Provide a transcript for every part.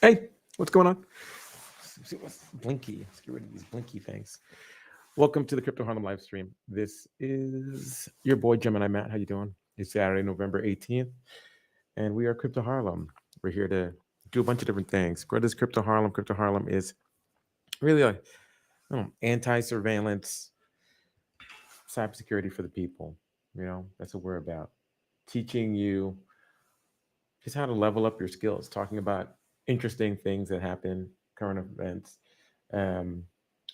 Hey, what's going on? What's blinky? Let's get rid of these blinky things. Welcome to the Crypto Harlem live stream. This is your boy Gemini Matt. How you doing? It's Saturday, November 18th, and we are Crypto Harlem. We're here to do a bunch of different things. What is Crypto Harlem? Crypto Harlem is really a anti-surveillance cybersecurity for the people. That's what we're about. Teaching you just how to level up your skills, talking about interesting things that happen, current events. Um,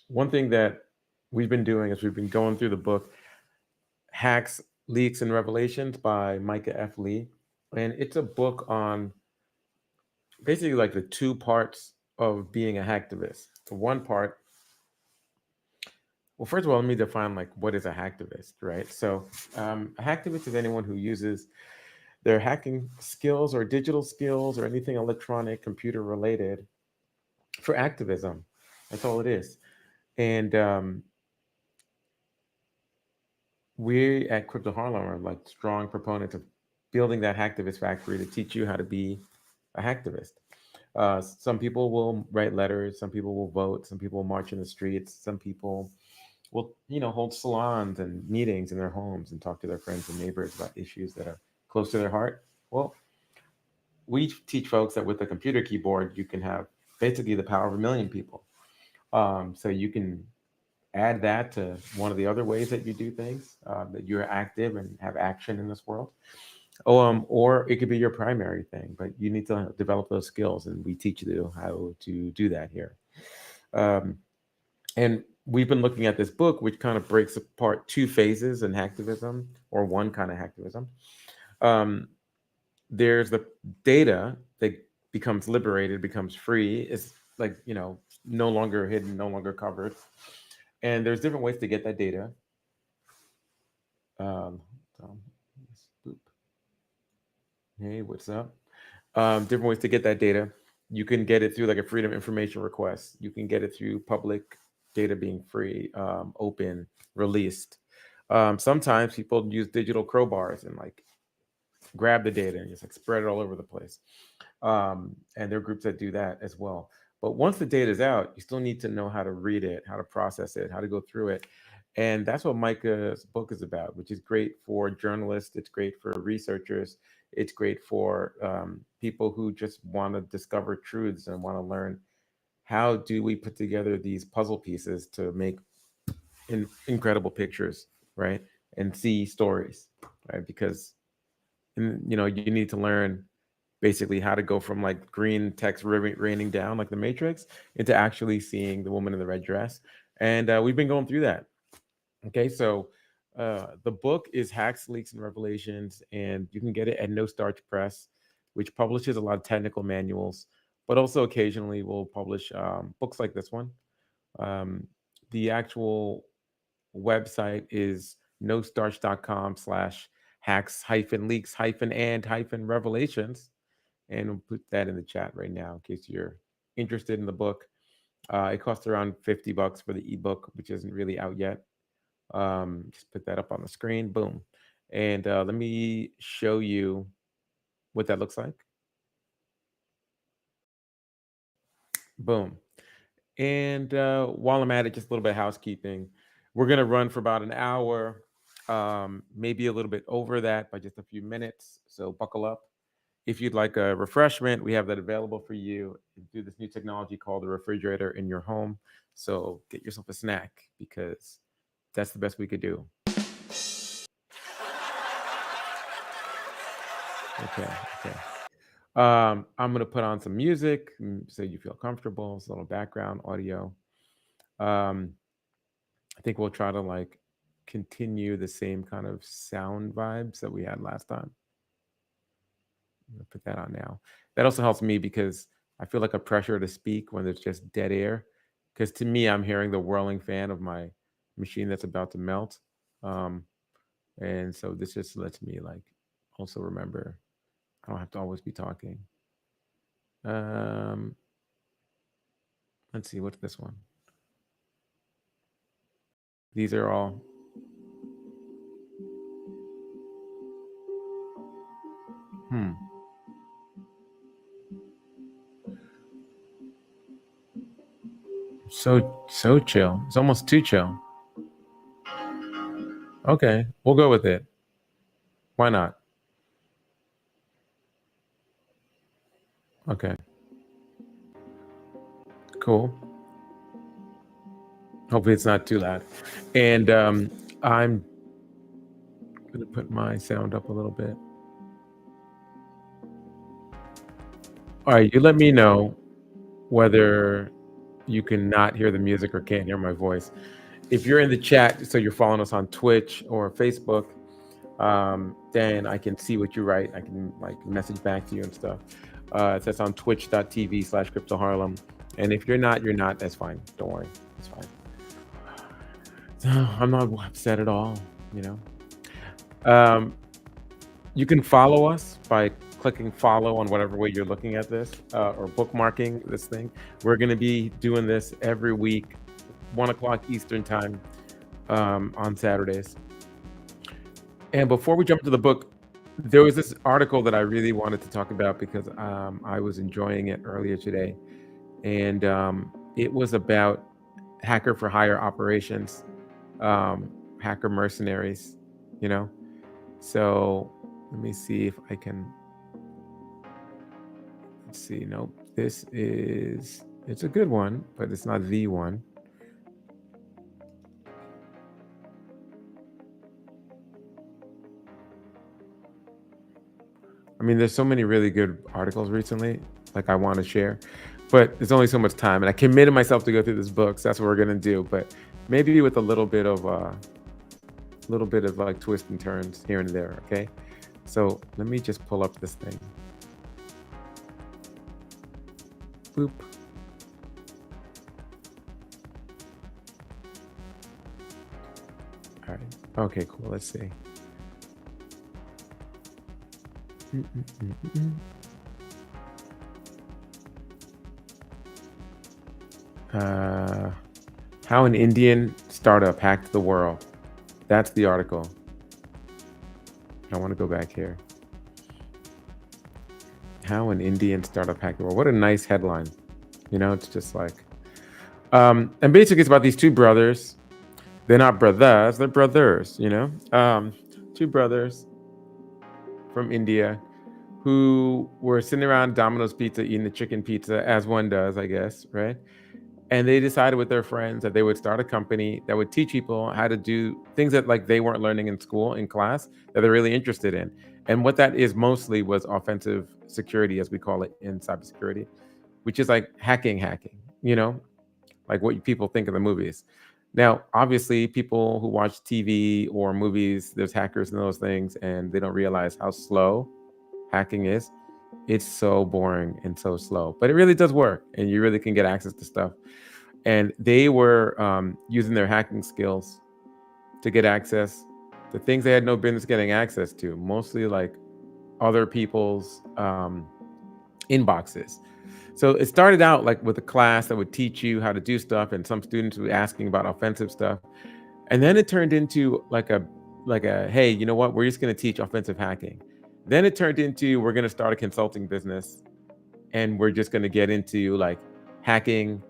One thing that we've been doing is we've been going through the book Hacks, Leaks, and Revelations by Micah F. Lee. And it's a book on basically like the two parts of being a hacktivist. The one part, well, first of all, let me define like what is a hacktivist, right? So a hacktivist is anyone who uses their hacking skills or digital skills or anything electronic, computer related for activism. That's all it is. And we at Crypto Harlem are like strong proponents of building that hacktivist factory to teach you how to be a hacktivist. Some people will write letters, some people will vote, some people will march in the streets, some people will, hold salons and meetings in their homes and talk to their friends and neighbors about issues that are close to their heart. Well, we teach folks that with a computer keyboard, you can have basically the power of a million people. So you can add that to one of the other ways that you do things, that you're active and have action in this world. Or it could be your primary thing, but you need to develop those skills, and we teach you how to do that here. Um, and we've been looking at this book, which kind of breaks apart two phases in hacktivism, or one kind of hacktivism. Um, there's the data that becomes liberated, becomes free. It's like, no longer hidden, no longer covered. And there's different ways to get that data. Um, boop. Hey, what's up? Different ways to get that data. You can get it through like a freedom of information request. You can get it through public data being free, open, released. Sometimes people use digital crowbars and like grab the data and just like spread it all over the place. And there are groups that do that as well. But once the data is out, you still need to know how to read it, how to process it, how to go through it. And that's what Micah's book is about, which is great for journalists. It's great for researchers. It's great for people who just want to discover truths and want to learn how do we put together these puzzle pieces to make incredible pictures, right? And see stories, right? Because you need to learn basically how to go from like green text raining down like the Matrix into actually seeing the woman in the red dress. And we've been going through that. Okay, so the book is Hacks, Leaks, and Revelations, and you can get it at No Starch Press, which publishes a lot of technical manuals, but also occasionally will publish books like this one. Um, the actual website is nostarch.com/hacks hyphen leaks hyphen and hyphen revelations. And we'll put that in the chat right now in case you're interested in the book. It costs around $50 for the ebook, which isn't really out yet. Just put that up on the screen. Boom. And let me show you what that looks like. Boom. And while I'm at it, just a little bit of housekeeping. We're going to run for about an hour, maybe a little bit over that by just a few minutes. So buckle up. If you'd like a refreshment, we have that available for you through this new technology called the refrigerator in your home. So get yourself a snack because that's the best we could do. Okay, okay. I'm gonna put on some music so you feel comfortable. It's a little background audio. Um, I think we'll try to like continue the same kind of sound vibes that we had last time. I'm gonna put that on now. That also helps me because I feel like a pressure to speak when there's just dead air. Because to me, I'm hearing the whirling fan of my machine that's about to melt. Um, and so this just lets me like also remember I don't have to always be talking. Um, let's see, what's this one? These are all. Hmm. So chill. It's almost too chill. Okay, we'll go with it. Why not? Okay, cool. Hopefully it's not too loud. And I'm gonna put my sound up a little bit. All right, you let me know whether you can not hear the music or can't hear my voice. If you're in the chat, so you're following us on Twitch or Facebook, then I can see what you write. I can like message back to you and stuff. It says on twitch.tv/cryptoharlem. And if you're not, that's fine. Don't worry. It's fine. I'm not upset at all, you know. You can follow us by clicking follow on whatever way you're looking at this, or bookmarking this thing. We're going to be doing this every week, 1 o'clock Eastern time, on Saturdays. And before we jump to the book, there was this article that I really wanted to talk about because I was enjoying it earlier today. And it was about hacker for hire operations, hacker mercenaries, you know. So let me see if I can. Let's see. Nope. It's a good one, but it's not the one. I mean, there's so many really good articles recently, like I want to share, but there's only so much time, and I committed myself to go through this book, so that's what we're gonna do. But maybe with a little bit of like twists and turns here and there. Okay, so let me just pull up this thing. Boop. All right. Okay. Cool. Let's see. How an Indian startup hacked the world. That's the article. I want to go back here. How an Indian startup hacked the world. What a nice headline. You know, it's just like, and basically it's about these two brothers. They're not brothers, they're brothers, you know? Two brothers from India who were sitting around Domino's Pizza eating the chicken pizza, as one does, I guess, right? And they decided with their friends that they would start a company that would teach people how to do things that like they weren't learning in school, in class, that they're really interested in. And what that is mostly was offensive security, as we call it in cybersecurity, which is like hacking, you know, like what people think of the movies. Now, obviously, people who watch TV or movies, there's hackers in those things, and they don't realize how slow hacking is. It's so boring and so slow, but it really does work, and you really can get access to stuff. And they were using their hacking skills to get access to things they had no business getting access to, mostly like other people's inboxes. So it started out like with a class that would teach you how to do stuff, and some students were asking about offensive stuff. And then it turned into like a hey, you know what? We're just going to teach offensive hacking. Then it turned into we're going to start a consulting business, and we're just going to get into like hacking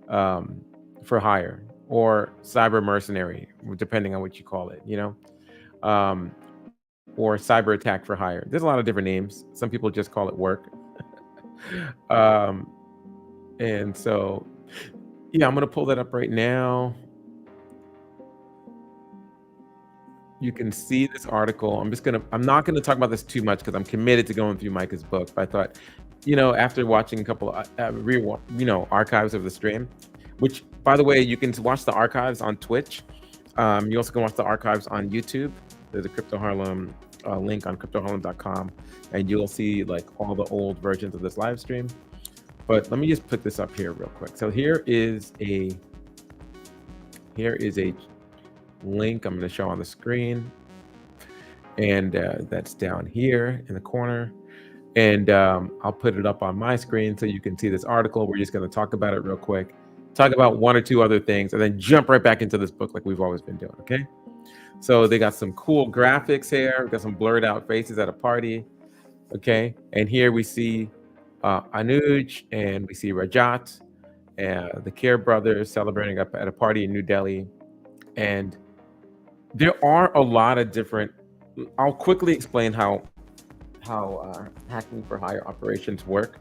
for hire or cyber mercenary, depending on what you call it, you know, or cyber attack for hire. There's a lot of different names. Some people just call it work. And so, yeah, I'm going to pull that up right now. You can see this article. I'm not going to talk about this too much because I'm committed to going through Micah's book. But I thought, you know, after watching a couple of, archives of the stream, which, by the way, you can watch the archives on Twitch. You also can watch the archives on YouTube. There's a Crypto Harlem link on cryptoharlem.com, and you'll see like all the old versions of this live stream. But let me just put this up here real quick. So here is a link I'm going to show on the screen, and that's down here in the corner. And I'll put it up on my screen so you can see this article. We're just going to talk about it real quick, talk about one or two other things, and then jump right back into this book like we've always been doing. Okay. So they got some cool graphics here. We've got some blurred out faces at a party. Okay. And here we see Anuj, and we see Rajat, the Care brothers celebrating up at a party in New Delhi. And there are a lot of different. I'll quickly explain how hacking for hire operations work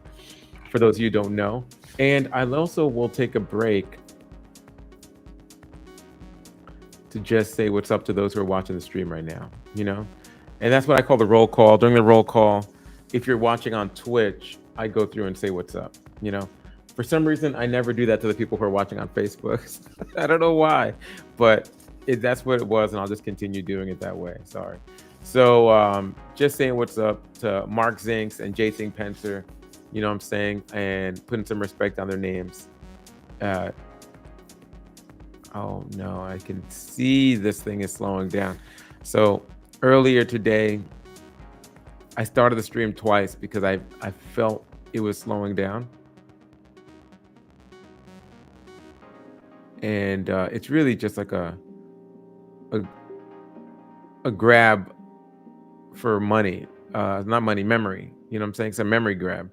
for those of you who don't know. And I also will take a break to just say what's up to those who are watching the stream right now, And that's what I call the roll call. During the roll call, if you're watching on Twitch, I go through and say what's up, For some reason, I never do that to the people who are watching on Facebook. I don't know why, but that's what it was, and I'll just continue doing it that way. Sorry. So just saying what's up to Mark Zinks and Jason Pencer, you know what I'm saying, and putting some respect on their names. Oh no, I can see this thing is slowing down. So earlier today, I started the stream twice because I felt it was slowing down. And it's really just like a grab for money, not money, memory. You know what I'm saying? It's a memory grab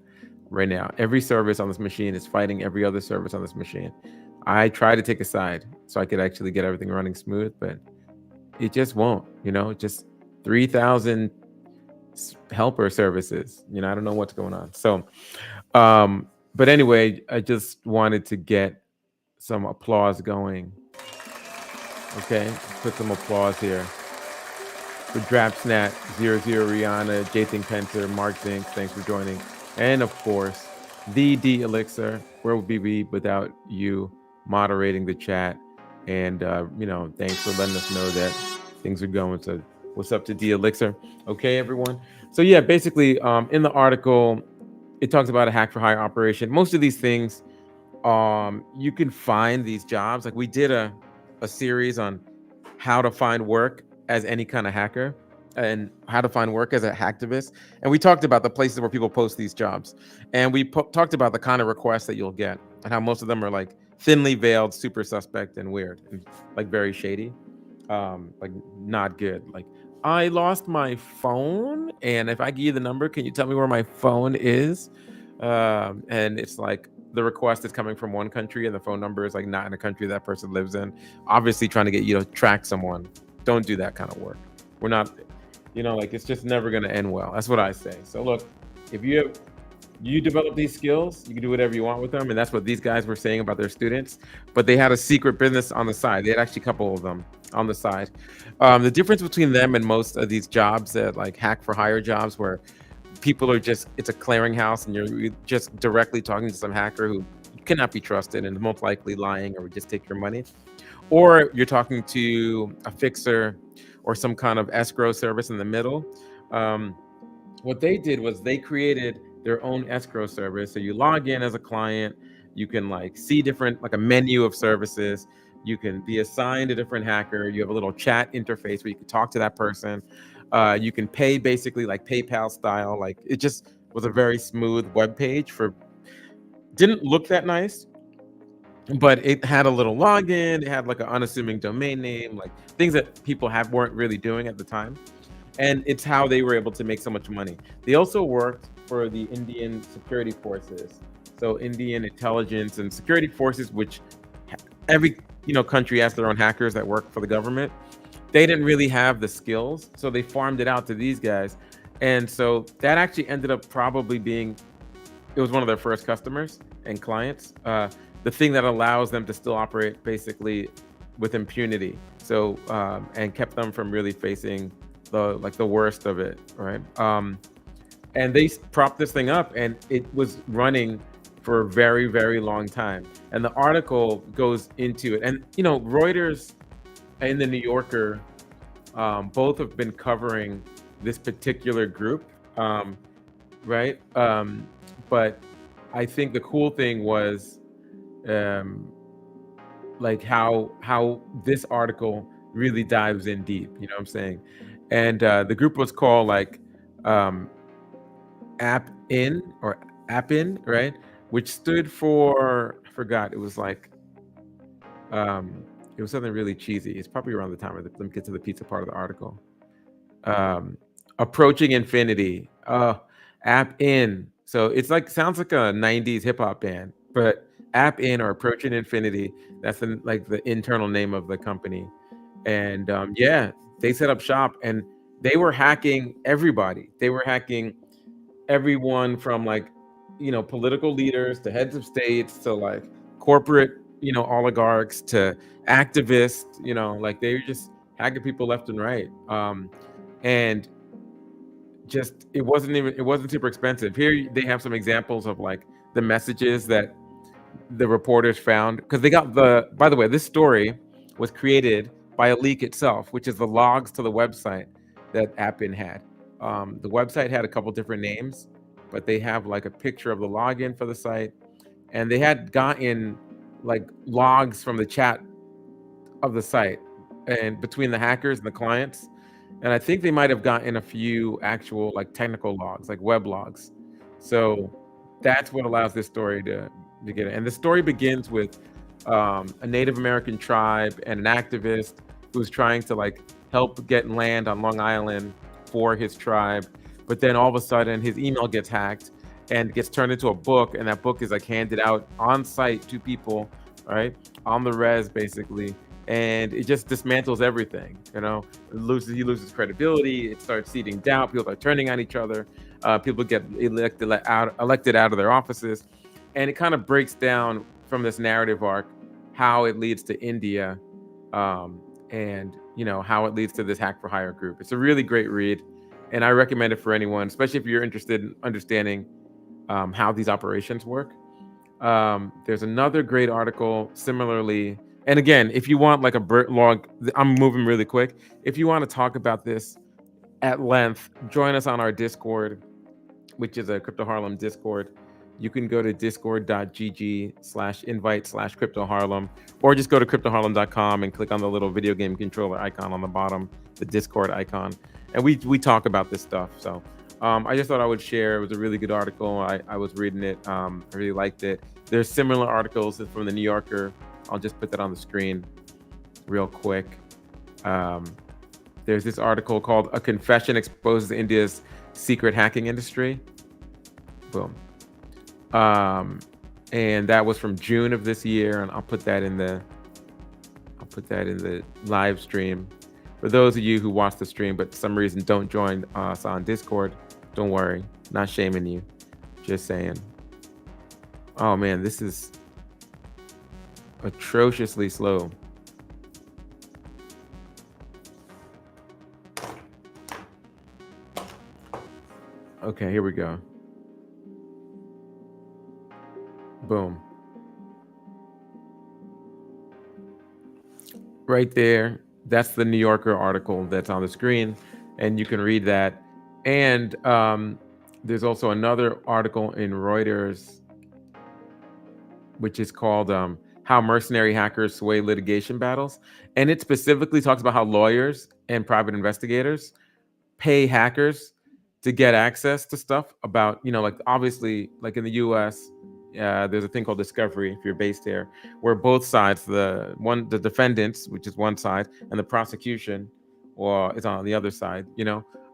right now. Every service on this machine is fighting every other service on this machine. I try to take a side so I could actually get everything running smooth, but it just won't, just 3,000 helper services. I don't know what's going on. So, but anyway, I just wanted to get some applause going. Okay, put some applause here for Drapsnat, 00 Rihanna, Jason Pencer, Mark Zink, thanks for joining. And of course, the D Elixir, where would we be without you moderating the chat? And, thanks for letting us know that things are going. So what's up to D Elixir? Okay, everyone. So yeah, basically in the article, it talks about a hack for hire operation. Most of these things, you can find these jobs. Like we did a series on how to find work as any kind of hacker and how to find work as a hacktivist. And we talked about the places where people post these jobs. And we talked about the kind of requests that you'll get and how most of them are like thinly veiled, super suspect and weird and like very shady. Like not good. Like, I lost my phone, and if I give you the number, can you tell me where my phone is? And it's like the request is coming from one country and the phone number is like not in a country that person lives in, obviously trying to get you to track someone. Don't do that kind of work. We're not, like it's just never going to end well. That's what I say. So look, if you develop these skills, you can do whatever you want with them. And that's what these guys were saying about their students. But they had a secret business on the side. They had actually a couple of them on the side. The difference between them and most of these jobs that like hack for hire jobs where people are just, it's a clearinghouse and you're just directly talking to some hacker who cannot be trusted and most likely lying or would just take your money. Or you're talking to a fixer or some kind of escrow service in the middle. What they did was they created their own escrow service. So you log in as a client, you can like see different, like a menu of services. You can be assigned a different hacker. You have a little chat interface where you can talk to that person. You can pay basically like PayPal style. Like it just was a very smooth web page didn't look that nice, but it had a little login. It had like an unassuming domain name, like things that people weren't really doing at the time. And it's how they were able to make so much money. They also worked for the Indian security forces. So Indian intelligence and security forces, which every country has their own hackers that work for the government. They didn't really have the skills, so they farmed it out to these guys. And so that actually ended up probably being, it was one of their first customers and clients. The thing that allows them to still operate basically with impunity. So, and kept them from really facing the worst of it, right? And they propped this thing up and it was running for a very, very long time. And the article goes into it. And, Reuters and the New Yorker both have been covering this particular group, right? But I think the cool thing was like how this article really dives in deep, you know what I'm saying? And the group was called like App-In or App-In, right? Which stood for, I forgot, it was like, it was something really cheesy. It's probably around the time of let me get to the pizza part of the article. Approaching Infinity, App-In. So it's like, sounds like a 90s hip hop band, but App In or Approaching Infinity. That's like the internal name of the company. And yeah, they set up shop and they were hacking everybody. They were hacking everyone from like, political leaders to heads of states to like corporate, oligarchs to activists, like they were just hacking people left and right. And just it wasn't super expensive. Here they have some examples of like the messages that the reporters found, because they got by the way, this story was created by a leak itself, which is the logs to the website that Appin had. The website had a couple different names, but they have like a picture of the login for the site, and they had gotten like logs from the chat of the site and between the hackers and the clients. And I think they might have gotten a few actual like technical logs, like web logs. So that's what allows this story to get it. And the story begins with a Native American tribe and an activist who's trying to like help get land on Long Island for his tribe. But then all of a sudden his email gets hacked and gets turned into a book. And that book is like handed out on site to people, right? On the res basically. And it just dismantles everything, he loses credibility. It starts seeding doubt. People are turning on each other. People get elected out of their offices. And it kind of breaks down from this narrative arc how it leads to India, and how it leads to this hack for hire group. It's a really great read, and I recommend it for anyone, especially if you're interested in understanding how these operations work. There's another great article similarly. And again, if you want like a log, I'm moving really quick. If you want to talk about this at length, join us on our Discord, which is a Crypto Harlem Discord. You can go to discord.gg/invite/Crypto Harlem, or just go to cryptoharlem.com and click on the little video game controller icon on the bottom, the Discord icon. And we talk about this stuff. So I just thought I would share. It was a really good article. I was reading it. I really liked it. There's similar articles from the New Yorker. I'll just put that on the screen real quick. There's this article called "A Confession Exposes India's Secret Hacking Industry." Boom. And that was from June of this year, and I'll put that in the live stream. For those of you who watch the stream but for some reason don't join us on Discord, don't worry, not shaming you, just saying. Oh man, this is atrociously slow. Okay, here we go. Boom. Right there, that's the New Yorker article that's on the screen, and you can read that. And there's also another article in Reuters, which is called "How Mercenary Hackers Sway Litigation Battles." And it specifically talks about how lawyers and private investigators pay hackers to get access to stuff about, like obviously, like in the US, there's a thing called discovery if you're based here, where both sides, the defendants, which is one side, and the prosecution, or is on the other side,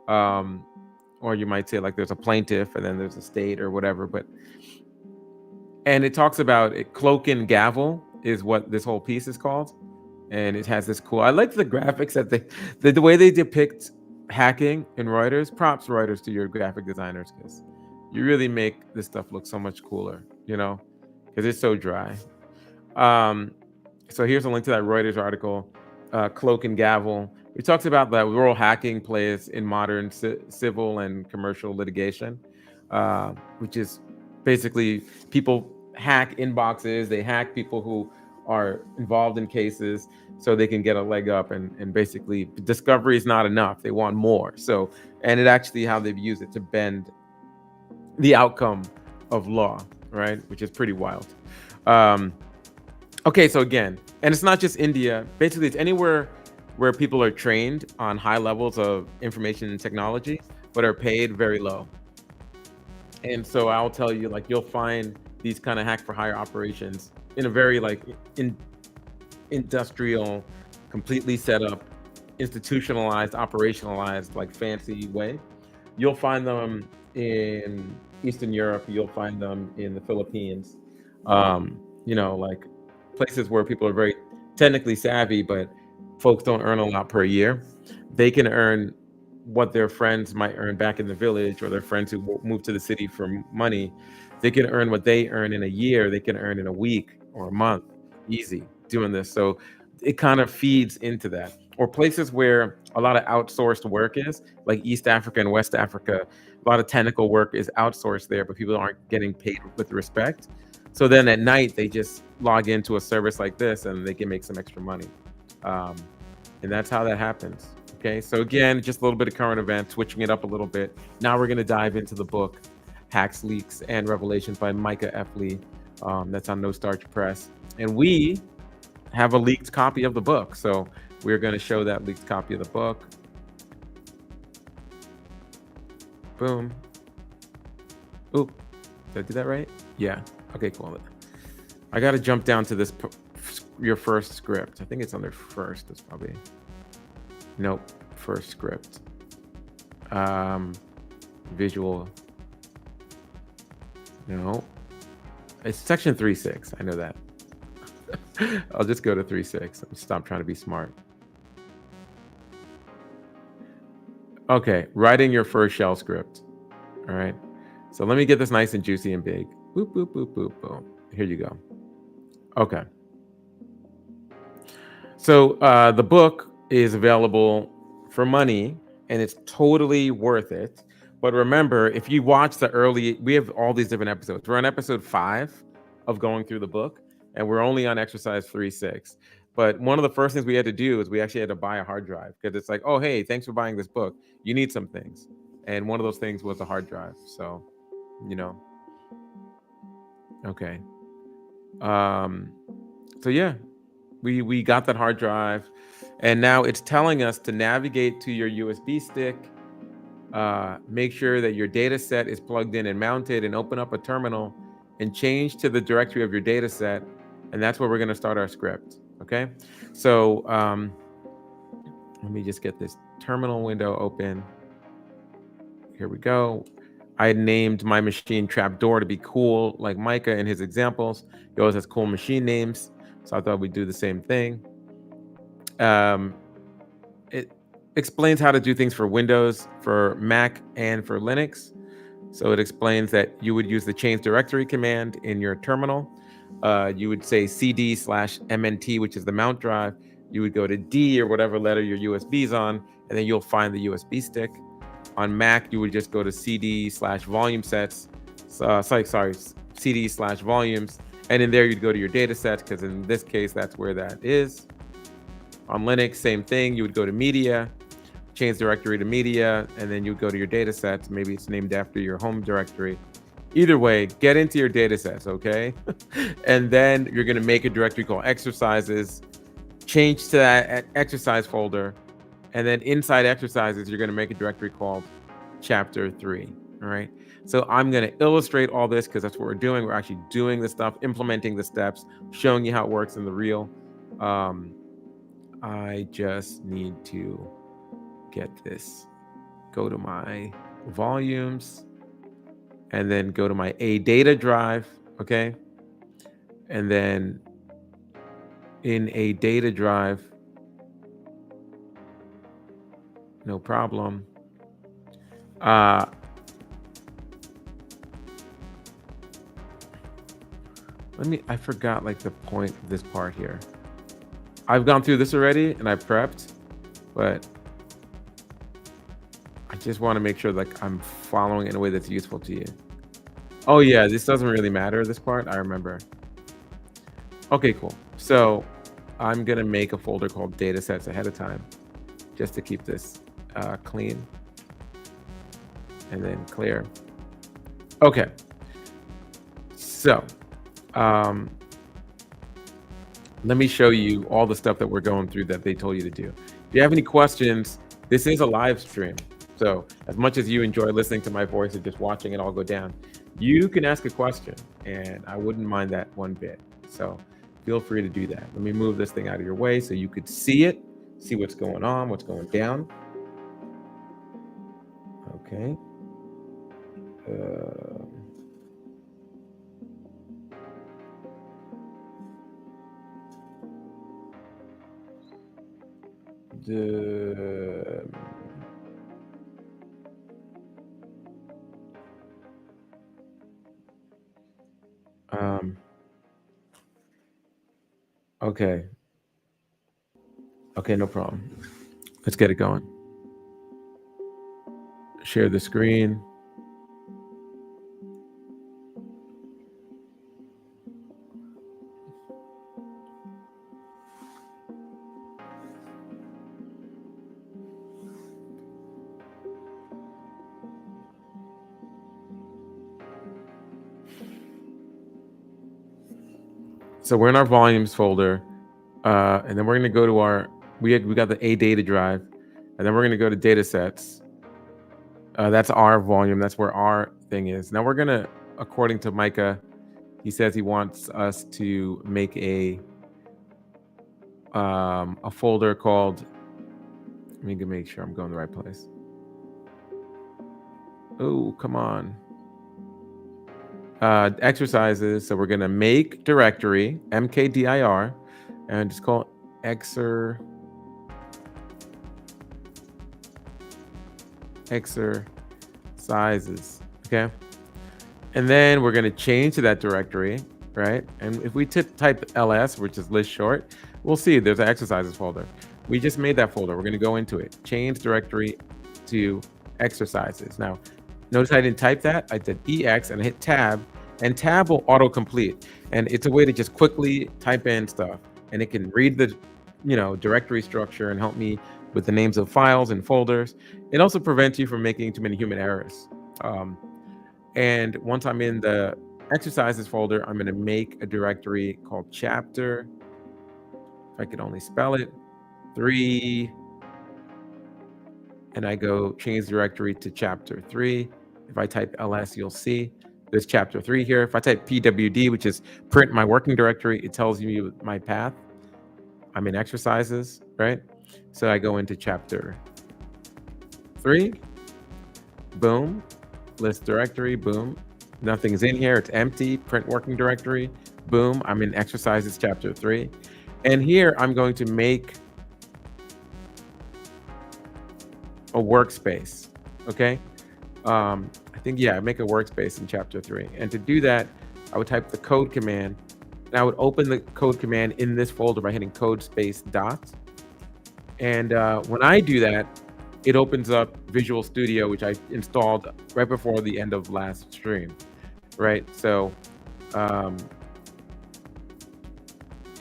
or you might say like there's a plaintiff and then there's a state or whatever. And it talks about it, cloak and gavel is what this whole piece is called. And it has this cool, I like the graphics that the way they depict hacking in Reuters. Props Reuters to your graphic designers, because you really make this stuff look so much cooler, because it's so dry. So here's a link to that Reuters article, Cloak and Gavel. It talks about the role hacking plays in modern civil and commercial litigation, which is basically people hack inboxes, they hack people who are involved in cases so they can get a leg up, and basically discovery is not enough. They want more. So, and it actually how they've used it to bend the outcome of law, right? Which is pretty wild. Okay, so again, and it's not just India. Basically, it's anywhere where people are trained on high levels of information and technology, but are paid very low. And so I'll tell you, like, you'll find these kind of hack for hire operations in a very like industrial, completely set up, institutionalized, operationalized, like fancy way. You'll find them in Eastern Europe. You'll find them in the Philippines. like places where people are very technically savvy, but folks don't earn a lot per year. They can earn what their friends might earn back in the village, or their friends who move to the city for money. They can earn what they earn in a year. They can earn in a week or a month, easy doing this. So it kind of feeds into that. Or places where a lot of outsourced work is, like East Africa and West Africa, a lot of technical work is outsourced there, but people aren't getting paid with respect. So then at night, they just log into a service like this and they can make some extra money. Um, and that's how that happens. Okay. So again, just a little bit of current events, switching it up a little bit. Now we're going to dive into the book, Hacks, Leaks, and Revelations by Micah F. Lee. That's on No Starch Press. And we have a leaked copy of the book. So we're going to show that leaked copy of the book. Boom. Oop. Did I do that right? Yeah. Okay, cool. I got to jump down to this, your first script. I think it's under first. It's probably, nope, first script. Visual. No. It's section 3.6. I know that. I'll just go to 3.6. Stop trying to be smart. Okay, writing your first shell script. All right. So let me get this nice and juicy and big. Boop, boop, boop, boop, boom. Here you go. Okay. So the book is available for money, and it's totally worth it. But remember, if you watch we have all these different episodes. We're on episode 5 of going through the book, and we're only on exercise 3.6. But one of the first things we had to do is we actually had to buy a hard drive, because it's like, oh, hey, thanks for buying this book. You need some things. And one of those things was a hard drive. So, okay. So yeah, we got that hard drive, and now it's telling us to navigate to your USB stick, make sure that your data set is plugged in and mounted, and open up a terminal and change to the directory of your data set. And that's where we're going to start our script. Okay. So let me just get this terminal window open. Here we go. I named my machine Trapdoor to be cool, like Micah in his examples. He always has cool machine names. So I thought we'd do the same thing. It explains how to do things for Windows, for Mac, and for Linux. So it explains that you would use the change directory command in your terminal. You would say cd/mnt, which is the mount drive. You would go to D or whatever letter your USB is on, and then you'll find the USB stick. On Mac, you would just go to cd/volume sets. cd/volumes. And in there, you'd go to your data sets, because in this case, that's where that is. On Linux, same thing. You would go to media, change directory to media, and then you go to your data sets. Maybe it's named after your home directory. Either way, get into your data sets, okay? And then you're going to make a directory called exercises, change to that exercise folder, and then inside exercises, you're going to make a directory called chapter 3, all right? So I'm going to illustrate all this, because that's what we're doing. We're actually doing the stuff, implementing the steps, showing you how it works in the real. I just need to get this. Go to my volumes, and then go to my A data drive, okay? And then in a data drive, no problem. I forgot like the point of this part here. I've gone through this already and I've prepped, but I just want to make sure like I'm following in a way that's useful to you. Oh yeah, this doesn't really matter, this part, I remember. Okay, cool. So I'm gonna make a folder called datasets ahead of time, just to keep this clean. And then clear. Okay. So let me show you all the stuff that we're going through that they told you to do. If you have any questions, this is a live stream. So as much as you enjoy listening to my voice and just watching it all go down, you can ask a question, and I wouldn't mind that one bit. So feel free to do that. Let me move this thing out of your way so you could see it, see what's going on, what's going down. Okay. Okay. Okay, no problem. Let's get it going. Share the screen. So we're in our volumes folder, and then we're going to go to our, we got the A data drive, and then we're going to go to data sets. That's our volume. That's where our thing is. Now we're going to, according to Micah, he says he wants us to make a folder called, let me make sure I'm going the right place. Oh, come on. Exercises. So we're going to make directory, mkdir, and just call exercises. Okay. And then we're going to change to that directory, right? And if we type ls, which is list short, we'll see there's an exercises folder. We just made that folder. We're going to go into it. Change directory to exercises. Now, notice I didn't type that. I did EX and I hit tab, and tab will autocomplete. And it's a way to just quickly type in stuff. And it can read the, directory structure and help me with the names of files and folders. It also prevents you from making too many human errors. And once I'm in the exercises folder, I'm going to make a directory called chapter. If I could only spell it, 3. And I go change directory to chapter 3. If I type ls, you'll see there's chapter 3 here. If I type pwd, which is print my working directory, it tells you my path. I'm in exercises, right? So I go into chapter 3. Boom. List directory, boom. Nothing's in here, it's empty. Print working directory, boom. I'm in exercises chapter 3. And here I'm going to make a workspace, okay? I think, make a workspace in chapter 3. And to do that, I would type the code command, and I would open the code command in this folder by hitting code space dot. And when I do that, it opens up Visual Studio, which I installed right before the end of last stream, right? So, and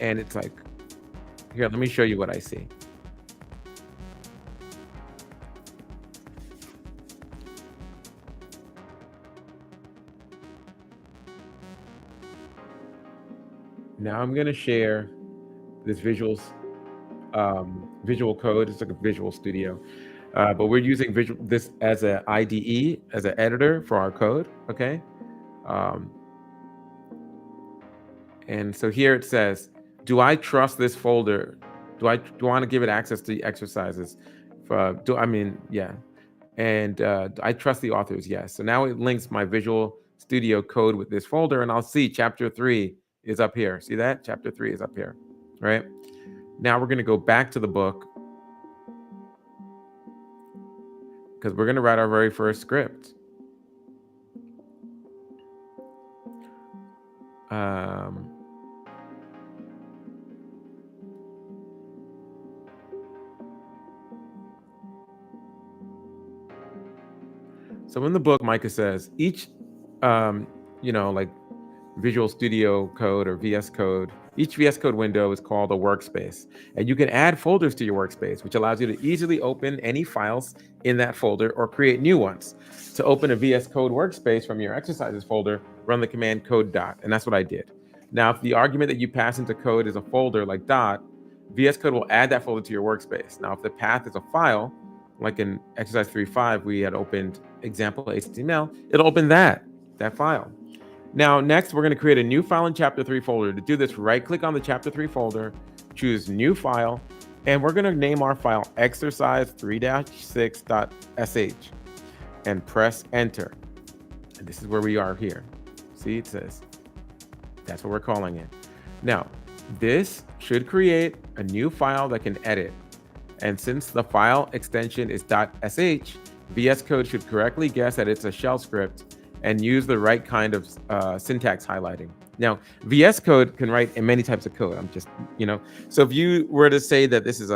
it's like, here, let me show you what I see. Now I'm going to share this visual code. It's like a Visual Studio. But we're using this as an IDE, as an editor for our code, okay? And so here it says, do I trust this folder? Do I want to give it access to the exercises? And I trust the authors, yes. So now it links my Visual Studio code with this folder, and I'll see chapter 3 is up here. See that? Chapter 3 is up here, right? Now we're going to go back to the book, because we're going to write our very first script. So in the book, Micah says each, like Visual Studio Code or VS Code, each VS Code window is called a workspace. And you can add folders to your workspace, which allows you to easily open any files in that folder or create new ones. To open a VS Code workspace from your exercises folder, run the command code dot, and that's what I did. Now, if the argument that you pass into code is a folder like dot, VS Code will add that folder to your workspace. Now, if the path is a file, like in exercise 3.5, we had opened example HTML, it'll open that file. Now, next, we're going to create a new file in chapter 3 folder. To do this, right-click on the chapter 3 folder, choose new file, and we're going to name our file exercise 3-6.sh and press enter. And this is where we are here. See, it says, that's what we're calling it. Now, this should create a new file that can edit. And since the file extension is .sh, VS Code should correctly guess that it's a shell script and use the right kind of syntax highlighting. Now, VS Code can write in many types of code. I'm just, so if you were to say that this is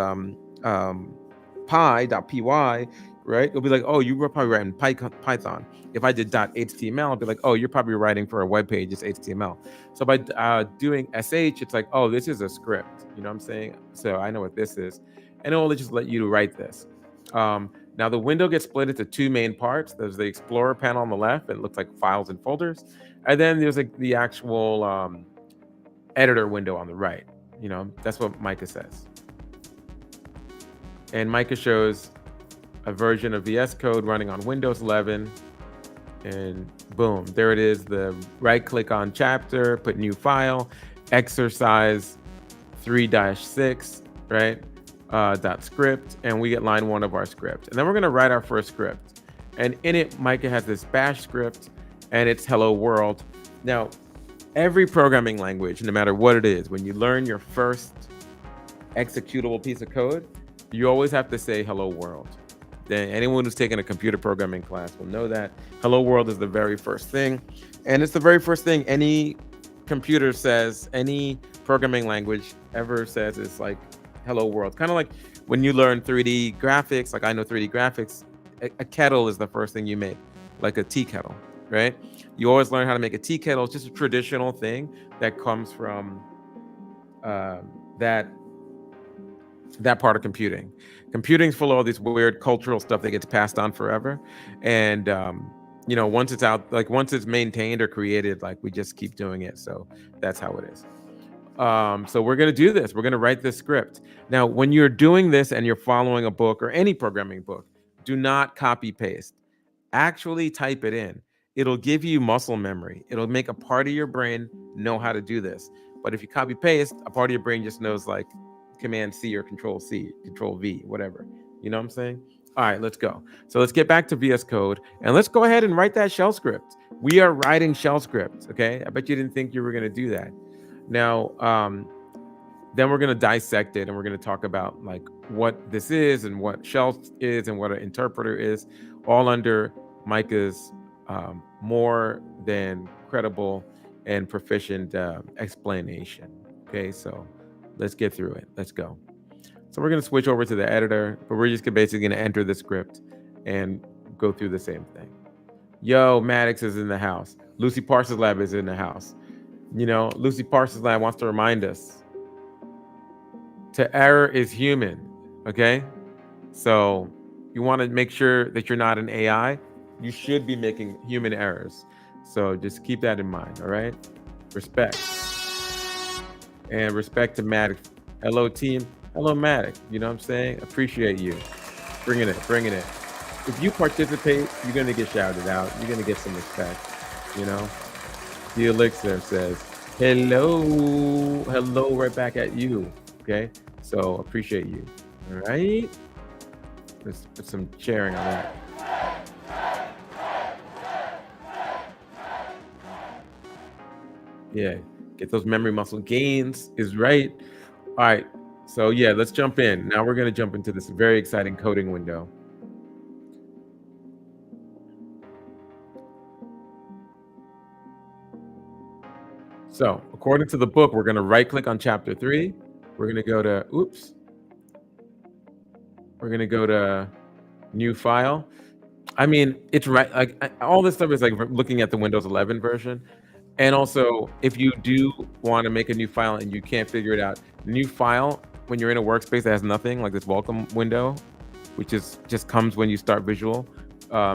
py.py, right? It'll be like, oh, you were probably writing Python. If I did .html, I'll be like, oh, you're probably writing for a web page, it's HTML. So by doing sh, it's like, oh, this is a script. You know what I'm saying? So I know what this is. And it will just let you write this. Now the window gets split into two main parts. There's the Explorer panel on the left. It looks like files and folders. And then there's like the actual editor window on the right. That's what Micah says. And Micah shows a version of VS Code running on Windows 11. And boom, there it is. The right click on chapter, put new file, exercise 3-6, right? .script, and we get line 1 of our script. And then we're going to write our first script. And in it, Micah has this bash script, and it's hello world. Now, every programming language, no matter what it is, when you learn your first executable piece of code, you always have to say hello world. Then anyone who's taken a computer programming class will know that hello world is the very first thing. And it's the very first thing any computer says, any programming language ever says is like hello world. Kind of like when you learn 3D graphics, like I know 3D graphics, a kettle is the first thing you make, like a tea kettle, right? You always learn how to make a tea kettle. It's just a traditional thing that comes from that part of computing. Computing's full of all this weird cultural stuff that gets passed on forever. And once it's out, like once it's maintained or created, like we just keep doing it. So that's how it is. So we're going to do this. We're going to write this script. Now, when you're doing this and you're following a book or any programming book, do not copy paste. Actually type it in. It'll give you muscle memory. It'll make a part of your brain know how to do this. But if you copy paste, a part of your brain just knows like Command C or Control C, Control V, whatever. You know what I'm saying? All right, let's go. So let's get back to VS Code and let's go ahead and write that shell script. We are writing shell scripts, okay? I bet you didn't think you were going to do that. Now, then we're going to dissect it and we're going to talk about like what this is and what shell is and what an interpreter is, all under Micah's more than credible and proficient explanation. Okay, so let's get through it. Let's go. So we're going to switch over to the editor, but we're just basically going to enter the script and go through the same thing. Yo, Maddox is in the house. Lucy Parsons Lab is in the house. Lucy Parsons Lab wants to remind us to error is human. Okay. So you want to make sure that you're not an AI. You should be making human errors. So just keep that in mind. All right. Respect. And respect to Maddox. Hello, team. Hello, Maddox. You know what I'm saying? Appreciate you. Bringing it. If you participate, you're going to get shouted out. You're going to get some respect. The Elixir says, hello right back at you. Okay. So appreciate you. All right. Let's put some sharing on that. Yeah. Get those memory muscle gains is right. All right. So yeah, let's jump in. Now we're going to jump into this very exciting coding window. So according to the book, we're going to right click on chapter 3. We're going to go to, we're going to go to new file. I mean, it's right. Like all this stuff is like looking at the Windows 11 version. And also, if you do want to make a new file and you can't figure it out, new file, when you're in a workspace that has nothing, like this welcome window, which is just comes when you start Visual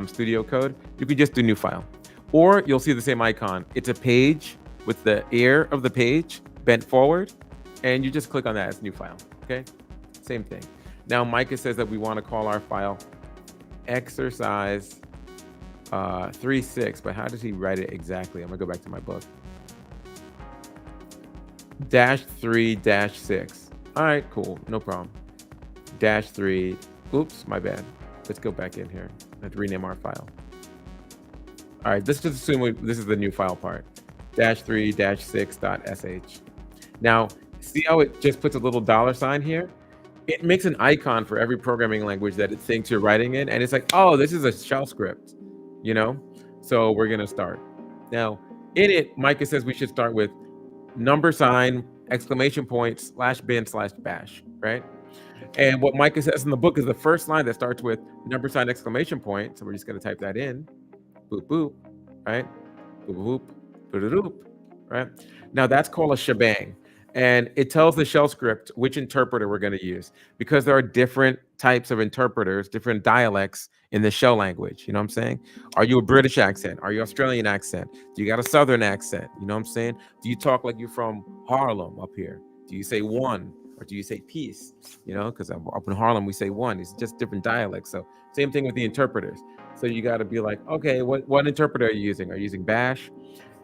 Studio Code, you could just do new file. Or you'll see the same icon. It's a page with the ear of the page bent forward, and you just click on that as new file, okay? Same thing. Now, Micah says that we want to call our file exercise 3.6, but how does he write it exactly? I'm gonna go back to my book. -3-6. All right, cool, no problem. -3. Oops, my bad. Let's go back in here. I have to rename our file. All right, let's just assume this is the new file part. -3-6.sh. Now, see how it just puts a little $sign here? it makes an icon for every programming language that it thinks you're writing in, and it's like, oh, this is a shell script, you know. So we're gonna start now. In it, Micah says we should start with $! Exclamation point /bin/bash, right? And what Micah says in the book is the first line that starts with $! Exclamation point. So we're just gonna type that in, boop boop, right? Boop boop, boop boop, right? Now that's called a shebang. And it tells the shell script which interpreter we're going to use, because there are different types of interpreters, different dialects in the shell language. You know what I'm saying? Are you a British accent? Are you Australian accent? Do you got a Southern accent? You know what I'm saying? Do you talk like you're from Harlem up here? Do you say one or do you say peace? You know, because up in Harlem we say one. It's just different dialects. So same thing with the interpreters. So you got to be like, okay, what interpreter are you using? Are you using Bash?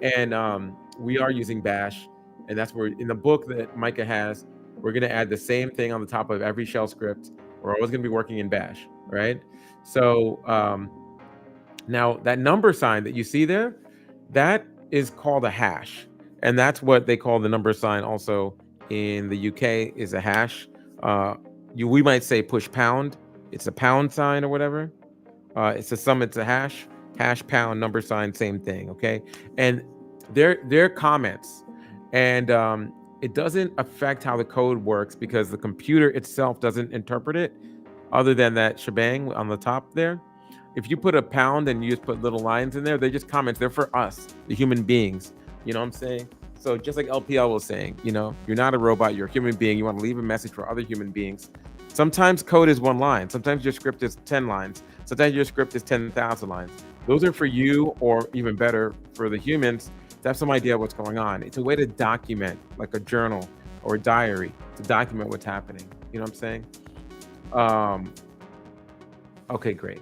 And we are using Bash, and that's where in the book that Micah has, we're going to add the same thing on the top of every shell script. We're always going to be working in Bash, right? So now that $ sign that you see there, that is called a hash, and that's what they call the $ sign also in the UK is a hash. We might say push pound. It's a pound sign or whatever. It's a hash pound $ sign, same thing. Okay. And they're comments, and it doesn't affect how the code works because the computer itself doesn't interpret it other than that shebang on the top there. If you put a pound and you just put little lines in there, they're just comments. They're for us, the human beings. You know what I'm saying? So just like LPL was saying, you know, you're not a robot, you're a human being. You want to leave a message for other human beings. Sometimes code is 1 line. Sometimes your script is 10 lines. Sometimes your script is 10,000 lines. Those are for you, or even better, for the humans to have some idea of what's going on. It's a way to document, like a journal or a diary, to document what's happening. You know what I'm saying? Okay, great.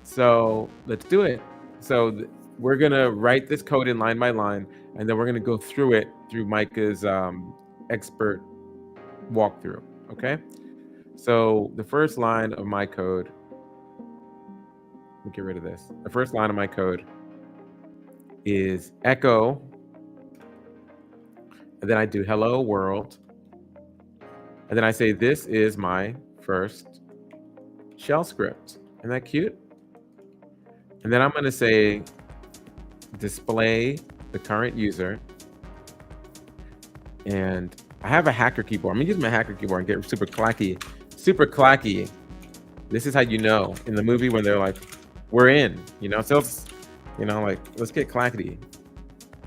So let's do it. So we're going to write this code in line by line, and then we're going to go through it through Micah's expert walkthrough. Okay. So the first line of my code, let me get rid of this. The first line of my code is echo, and then I do hello world, and then I say this is my first shell script. Isn't that cute? And then I'm going to say display the current user, and I have a hacker keyboard. I'm gonna use my hacker keyboard and get super clacky. Super clacky. This is how you know in the movie when they're like, we're in, you know, so it's, you know, like, let's get clackety,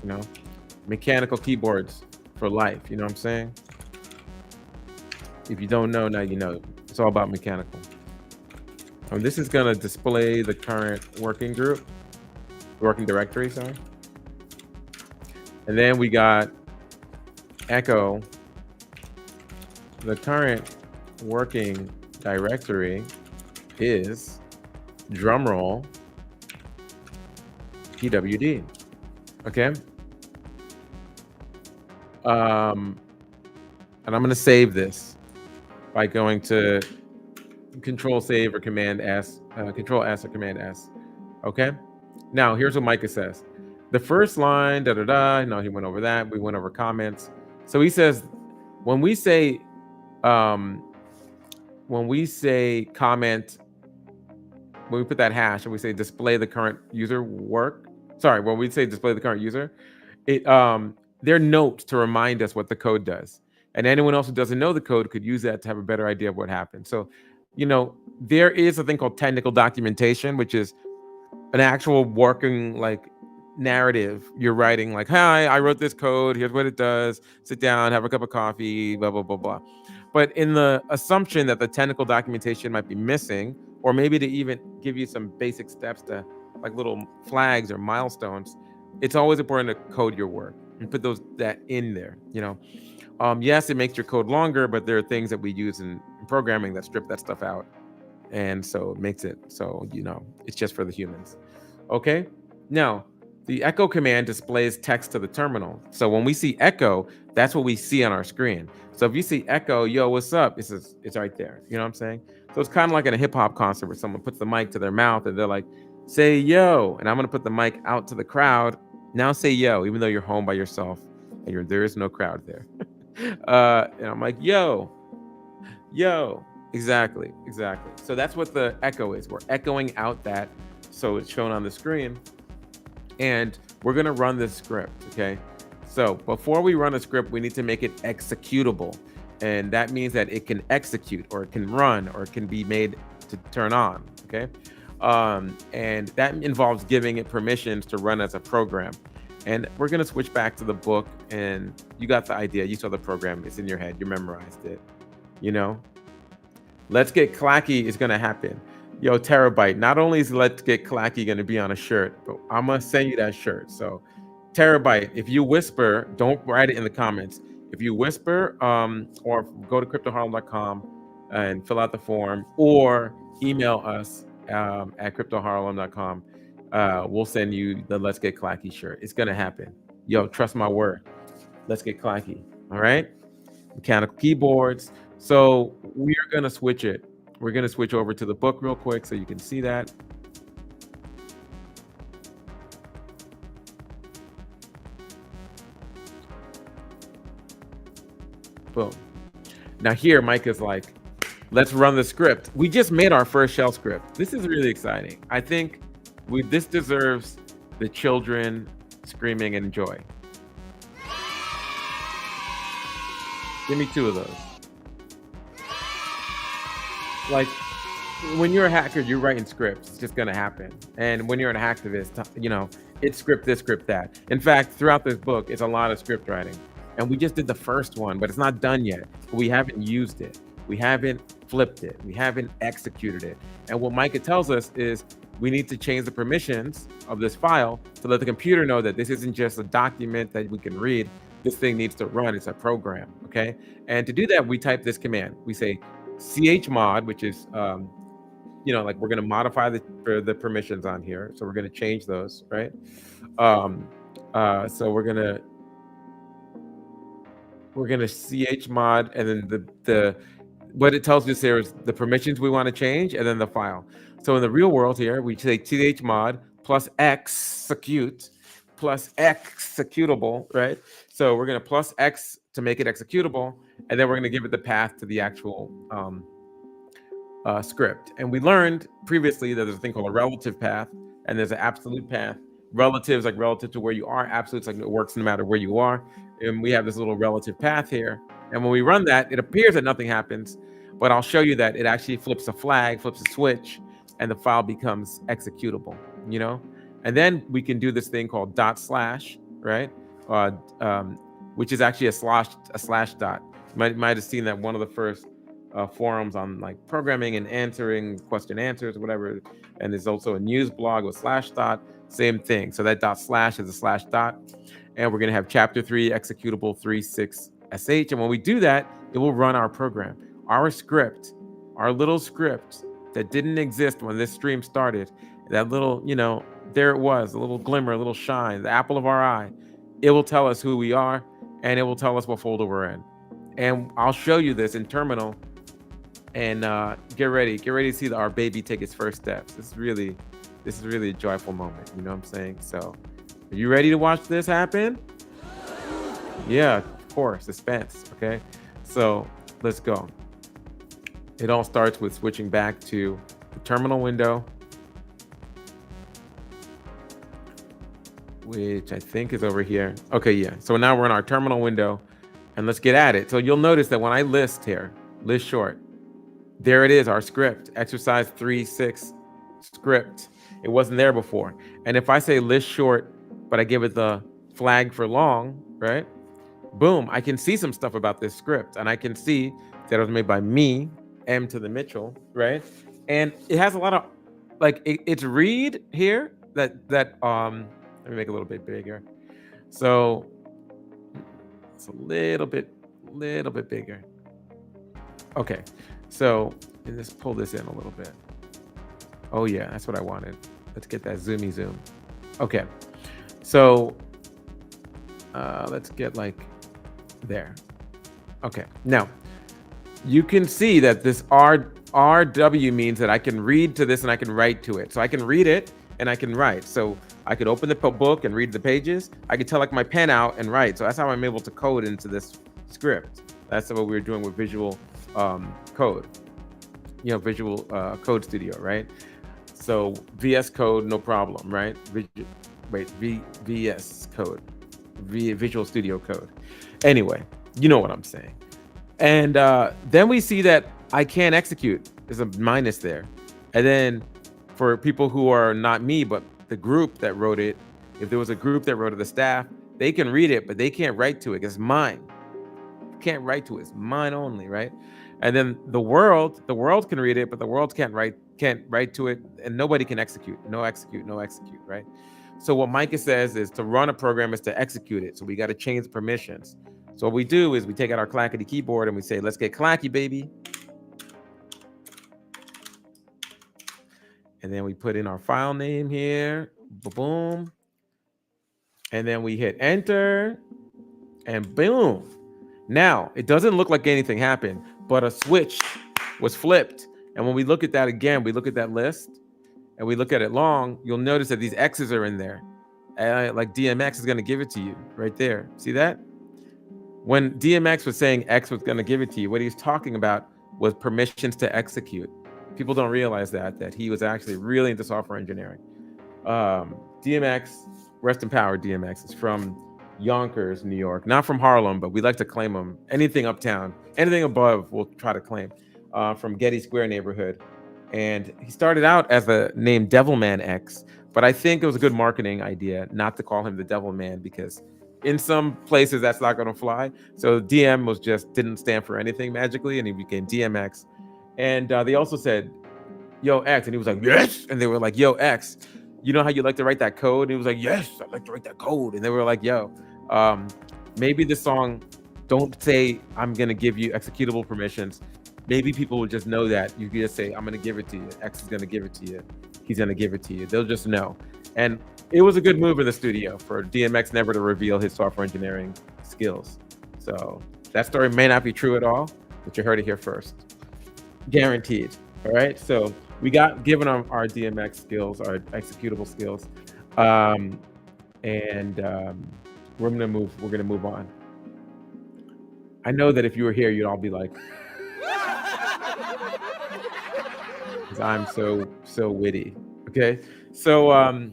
you know, mechanical keyboards for life. You know what I'm saying? If you don't know, now you know. It's all about mechanical. This is gonna display the current working directory, sorry. And then we got echo the current working directory is drumroll pwd. Okay. And I'm going to save this by going to Control Save or Command S, Control S or Command S. Okay. Now here's what Micah says. The first line, no, he went over that. We went over comments. So he says, when we say comment, when we put that hash and we say display the current user when we say display the current user, they're notes to remind us what the code does. And anyone else who doesn't know the code could use that to have a better idea of what happened. So, you know, there is a thing called technical documentation, which is an actual working like narrative. You're writing like, hi, I wrote this code. Here's what it does. Sit down, have a cup of coffee, blah, blah, blah, blah. But in the assumption that the technical documentation might be missing, or maybe to even give you some basic steps to like little flags or milestones, it's always important to code your work and put that in there, you know. Yes, it makes your code longer, but there are things that we use in programming that strip that stuff out. And so it makes it so, you know, it's just for the humans. Okay. Now, the echo command displays text to the terminal. So when we see echo, that's what we see on our screen. So if you see echo, yo, what's up? It's right there. You know what I'm saying? So it's kind of like in a hip hop concert where someone puts the mic to their mouth and they're like, say yo. And I'm going to put the mic out to the crowd. Now say yo, even though you're home by yourself and there is no crowd there. And I'm like, yo. Yo, exactly, exactly. So that's what the echo is. We're echoing out that, so it's shown on the screen, and we're gonna run this script, okay? So before we run a script, we need to make it executable, and that means that it can execute, or it can run, or it can be made to turn on, okay? And that involves giving it permissions to run as a program. And we're gonna switch back to the book, and you got the idea. You saw the program; it's in your head. You memorized it. You know, Let's Get Clacky is gonna happen. Yo, Terabyte, not only is Let's Get Clacky gonna be on a shirt, but I'm gonna send you that shirt. So Terabyte, if you whisper, don't write it in the comments. If you whisper, or go to cryptoharlem.com and fill out the form, or email us at cryptoharlem.com, we'll send you the Let's Get Clacky shirt. It's gonna happen. Yo, trust my word. Let's get clacky. All right. Mechanical keyboards. So we are going to switch it. We're going to switch over to the book real quick so you can see that. Boom. Now here, Micah's like, let's run the script. We just made our first shell script. This is really exciting. I think this deserves the children screaming in joy. Give me 2 of those. Like, when you're a hacker, you're writing scripts. It's just going to happen. And when you're an hacktivist, it's script this, script that. In fact, throughout this book, it's a lot of script writing. And we just did the first one, but it's not done yet. We haven't used it. We haven't flipped it. We haven't executed it. And what Micah tells us is we need to change the permissions of this file to let the computer know that this isn't just a document that we can read. This thing needs to run. It's a program, okay? And to do that, we type this command. We say chmod, which is, like we're going to modify the permissions on here. So we're going to change those, right? So we're going to chmod, and then what it tells us here is the permissions we want to change, and then the file. So in the real world here, we say chmod plus execute plus executable, right? So we're going to plus X to make it executable, and then we're going to give it the path to the actual script. And we learned previously that there's a thing called a relative path, and there's an absolute path. Relatives, like relative to where you are. Absolutes, like it works no matter where you are. And we have this little relative path here. And when we run that, it appears that nothing happens, but I'll show you that it actually flips a flag, flips a switch, and the file becomes executable, And then we can do this thing called /, right? Which is actually a slash dot. You might have seen that one of the first forums on like programming and answering question answers, whatever. And there's also a news blog with /dot, same thing. So that // is a /dot. And we're going to have chapter 3 executable 36sh. And when we do that, it will run our program. Our script, our little script that didn't exist when this stream started, that little, there it was, a little glimmer, a little shine, the apple of our eye. It will tell us who we are, and it will tell us what folder we're in. And I'll show you this in terminal. And get ready to see our baby take its first steps. This is really a joyful moment. You know what I'm saying? So, are you ready to watch this happen? Yeah, of course, suspense. Okay, so let's go. It all starts with switching back to the terminal window, which I think is over here. Okay, yeah. So now we're in our terminal window, and let's get at it. So you'll notice that when I list here, list short, there it is, our script, exercise 3.6 script. It wasn't there before. And if I say list short, but I give it the flag for long, right? Boom, I can see some stuff about this script, and I can see that it was made by me, M to the Mitchell, right? And it has a lot of, it's read here that let me make it a little bit bigger. So it's a little bit bigger. Okay, so let's pull this in a little bit. Oh yeah, that's what I wanted. Let's get that zoomy zoom. Okay, so let's get like there. Okay, now you can see that this RW means that I can read to this and I can write to it. So I can read it and I can write. So I could open the book and read the pages. I could tell like my pen out and write. So that's how I'm able to code into this script. That's what we were doing with visual Code, Visual Code Studio, right? So VS Code, no problem, right? VS Code, Visual Studio Code. Anyway, you know what I'm saying. And then we see that I can't execute. There's a minus there. And then for people who are not me, but the group that wrote it, if there was a group that wrote it, the staff, they can read it, but they can't write to it. It's mine. Can't write to it. It's mine only, right? And then the world can read it, but the world can't write to it, and nobody can execute. No execute, right? So what Micah says is to run a program is to execute it. So we got to change the permissions. So what we do is we take out our clackety keyboard and we say, let's get clacky, baby. And then we put in our file name here, boom. And then we hit enter and boom. Now, it doesn't look like anything happened, but a switch was flipped. And when we look at that again, we look at that list and we look at it long, you'll notice that these X's are in there. Like DMX is going to give it to you right there. See that? When DMX was saying X was going to give it to you, what he's talking about was permissions to execute. People don't realize that he was actually really into software engineering. DMX, rest in power, DMX is from Yonkers, New York, not from Harlem, but we like to claim them. Anything uptown, anything above, we'll try to claim. From Getty Square neighborhood. And he started out as the name Devilman X, but I think it was a good marketing idea not to call him the Devilman, because in some places that's not going to fly. So DM was just didn't stand for anything magically, and he became DMX. And they also said, yo, X, and he was like, yes. And they were like, yo, X, you know how you like to write that code? And he was like, yes, I like to write that code. And they were like, yo, maybe this song, don't say I'm going to give you executable permissions. Maybe people will just know that. You can just say, I'm going to give it to you. X is going to give it to you. He's going to give it to you. They'll just know. And it was a good move in the studio for DMX never to reveal his software engineering skills. So that story may not be true at all, but you heard it here first. Guaranteed. All right. So we got given our DMX skills, our executable skills. We're gonna move on. I know that if you were here, you'd all be like, because I'm so witty. Okay. So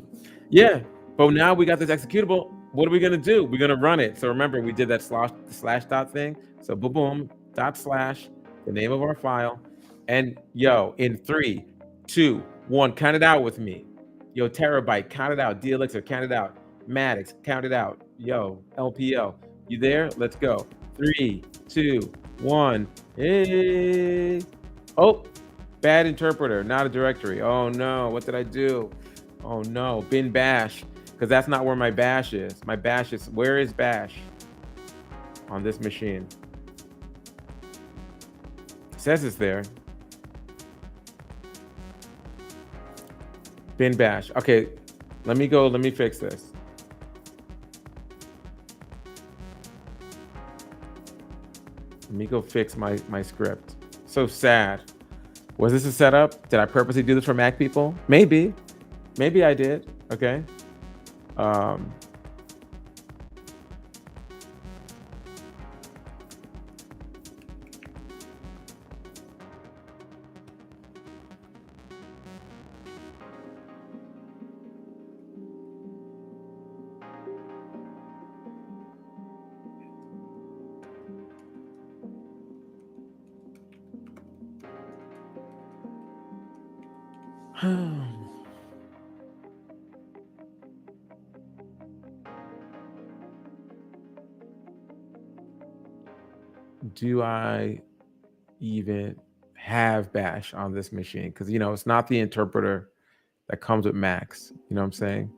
yeah, but now we got this executable. What are we gonna do? We're gonna run it. So remember, we did that slash dot thing. So boom dot slash, the name of our file. And yo, in 3, 2, 1, count it out with me. Yo, Terabyte, count it out. DLXer, count it out. Maddox, count it out. Yo, LPL, you there? Let's go. 3, 2, 1. Hey. Oh, bad interpreter, not a directory. Oh no, what did I do? Oh no, bin bash, because that's not where my bash is. My bash is, where is bash on this machine? It says it's there. Bin bash. Okay, let me fix this. Let me go fix my script. So sad. Was this a setup? Did I purposely do this for Mac people? Maybe I did. Okay. Do I even have bash on this machine? Because it's not the interpreter that comes with Macs. You know what I'm saying?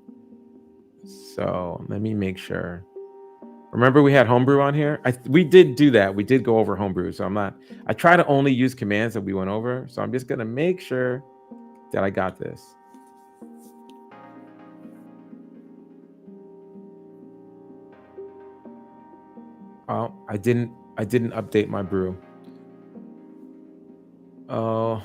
So let me make sure. Remember we had homebrew on here? We did do that. We did go over homebrew. So I try to only use commands that we went over. So I'm just gonna make sure that I got this. Oh, I didn't update my brew. Oh,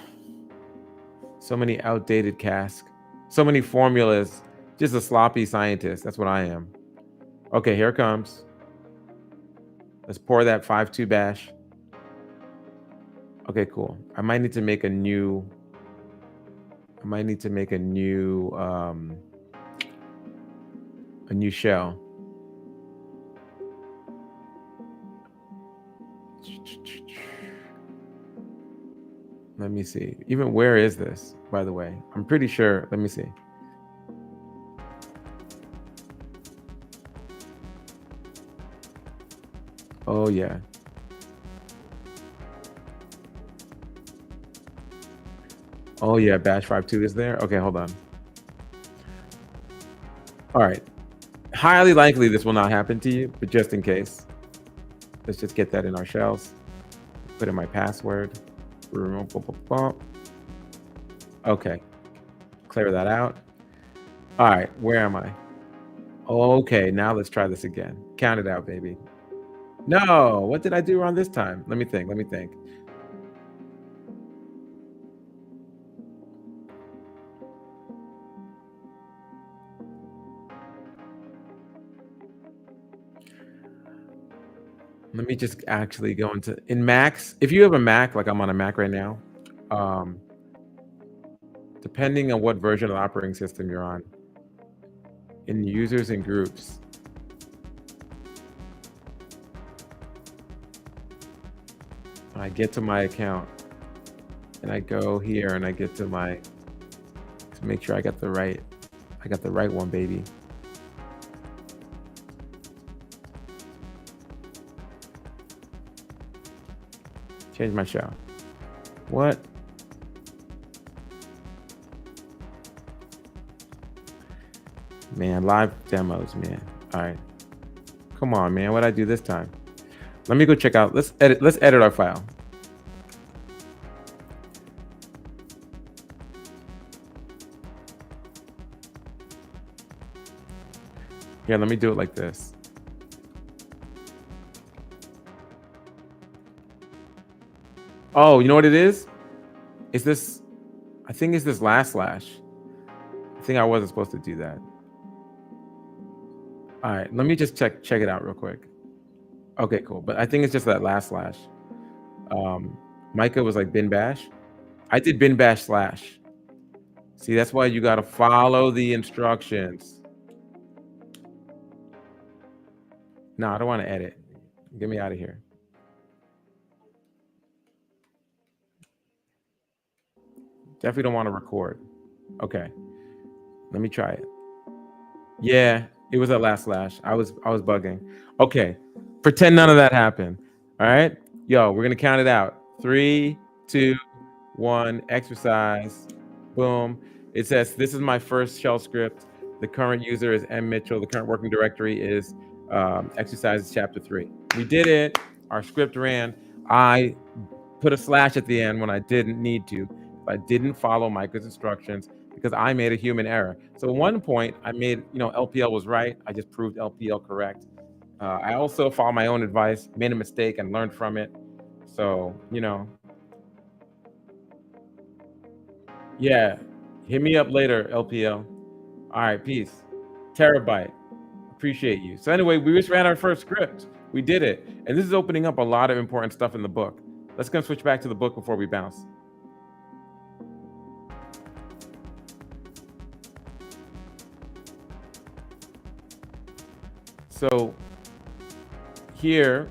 so many outdated casks, so many formulas, just a sloppy scientist. That's what I am. Okay, here it comes. Let's pour that 5.2 bash. Okay, cool. I might need to make a new shell. Let me see. Even where is this, by the way? I'm pretty sure. Let me see. Oh, yeah. Oh, yeah. Bash 5.2 is there. Okay, hold on. All right. Highly likely this will not happen to you, but just in case, let's just get that in our shells. Put in my password. Okay. Clear that out. All right. Where am I? Okay. Now let's try this again. Count it out, baby. No. What did I do wrong this time? Let me think. Let me just actually go in Macs. If you have a Mac, like I'm on a Mac right now, depending on what version of the operating system you're on, in users and groups, I get to my account and I go here and I get to make sure I got the right one, baby. Change my shell. What? Man, live demos, man. All right. Come on, man. What'd I do this time? Let me go check out. Let's edit our file. Here, let me do it like this. Oh, you know what it is? Is this? I think it's this last slash. I think I wasn't supposed to do that. All right, let me just check it out real quick. Okay, cool. But I think it's just that last slash. Micah was like bin bash. I did bin bash slash. See, that's why you got to follow the instructions. No, I don't want to edit. Get me out of here. Definitely don't want to record. Okay. Let me try it. Yeah, it was that last slash. I was bugging. Okay. Pretend none of that happened. All right. Yo, we're gonna count it out. 3, 2, 1. Exercise. Boom. It says this is my first shell script. The current user is M Mitchell. The current working directory is exercises chapter 3. We did it. Our script ran. I put a slash at the end when I didn't need to. I didn't follow Micah's instructions because I made a human error. So at one point I made, LPL was right. I just proved LPL correct. I also followed my own advice, made a mistake and learned from it. So, yeah, hit me up later, LPL. All right, peace. Terabyte. Appreciate you. So anyway, we just ran our first script. We did it. And this is opening up a lot of important stuff in the book. Let's go switch back to the book before we bounce. So here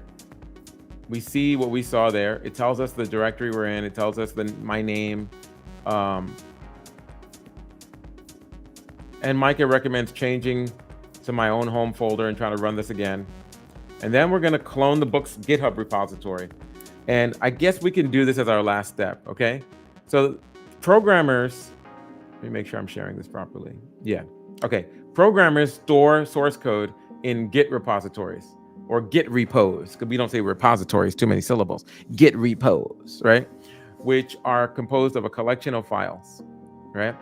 we see what we saw there. It tells us the directory we're in. It tells us my name. And Micah recommends changing to my own home folder and trying to run this again. And then we're going to clone the book's GitHub repository. And I guess we can do this as our last step, okay? So programmers, let me make sure I'm sharing this properly. Yeah, okay. Programmers store source code in Git repositories or Git repos, because we don't say repositories, too many syllables. Git repos, right? Which are composed of a collection of files, right?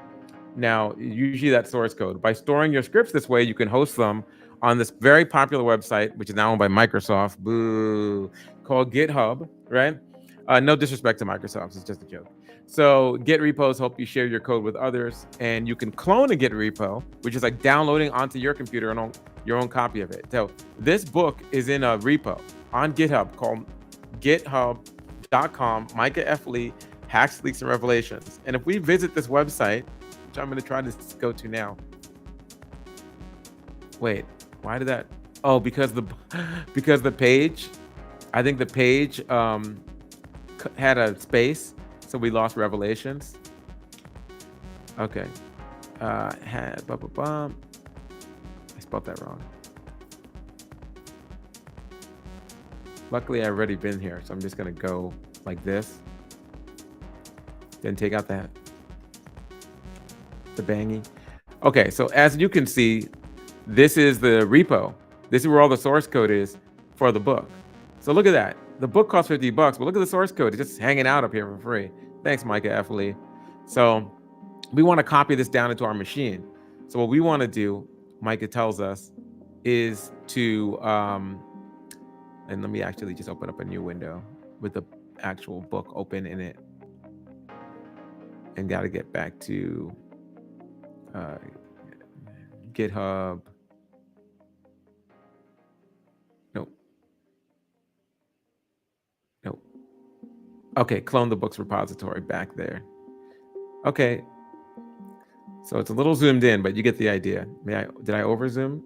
Now, usually that's source code. By storing your scripts this way, you can host them on this very popular website, which is now owned by Microsoft, boo, called GitHub, right? No disrespect to Microsoft, it's just a joke. So Git repos help you share your code with others, and you can clone a Git repo, which is like downloading onto your computer and your own copy of it. So this book is in a repo on GitHub called GitHub github.com, Micah F. Lee, Hacks, Leaks, and Revelations. And if we visit this website, which I'm going to try to go to now. Wait, why did that? Oh, because the page, I think the page had a space, so we lost Revelations. Okay. I spelled that wrong. Luckily, I've already been here, so I'm just going to go like this. Then take out the bangy. Okay, so as you can see, this is the repo. This is where all the source code is for the book. So look at that. The book costs $50, but look at the source code. It's just hanging out up here for free. Thanks, Micah F. Lee. So we want to copy this down into our machine. So what we want to do, Micah tells us, is to, and let me actually just open up a new window with the actual book open in it. And got to get back to GitHub. Nope. Okay, clone the books repository back there. Okay. So it's a little zoomed in, but you get the idea. Did I over zoom?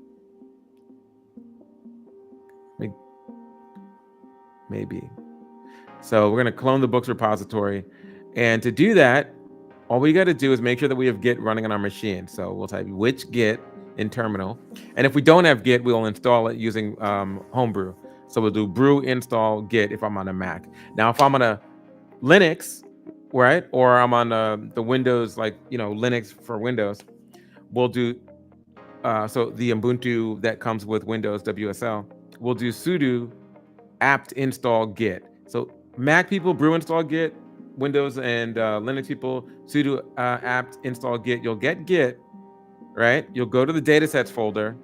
Maybe. So we're going to clone the books repository. And to do that, all we got to do is make sure that we have Git running on our machine. So we'll type which Git in terminal. And if we don't have Git, we'll install it using Homebrew. So we'll do brew install Git if I'm on a Mac. Now, if I'm on a Linux, right, or I'm on the Windows, like, Linux for Windows, we'll do, so the Ubuntu that comes with Windows WSL, we'll do sudo apt install Git. So Mac people, brew install Git. Windows and Linux people, sudo apt install Git. You'll get Git, right? You'll go to the datasets folder,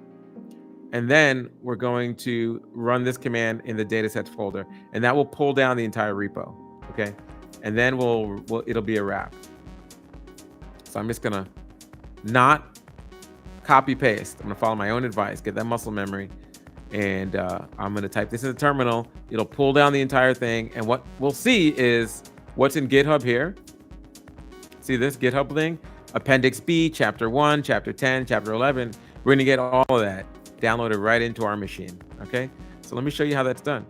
and then we're going to run this command in the datasets folder, and that will pull down the entire repo, okay? And then it'll be a wrap. So I'm just gonna not copy paste. I'm gonna follow my own advice, get that muscle memory, and I'm gonna type this in the terminal. It'll pull down the entire thing, and what we'll see is what's in GitHub here. See this GitHub thing? Appendix B, Chapter 1, Chapter 10, Chapter 11. We're going to get all of that downloaded right into our machine, okay? So let me show you how that's done.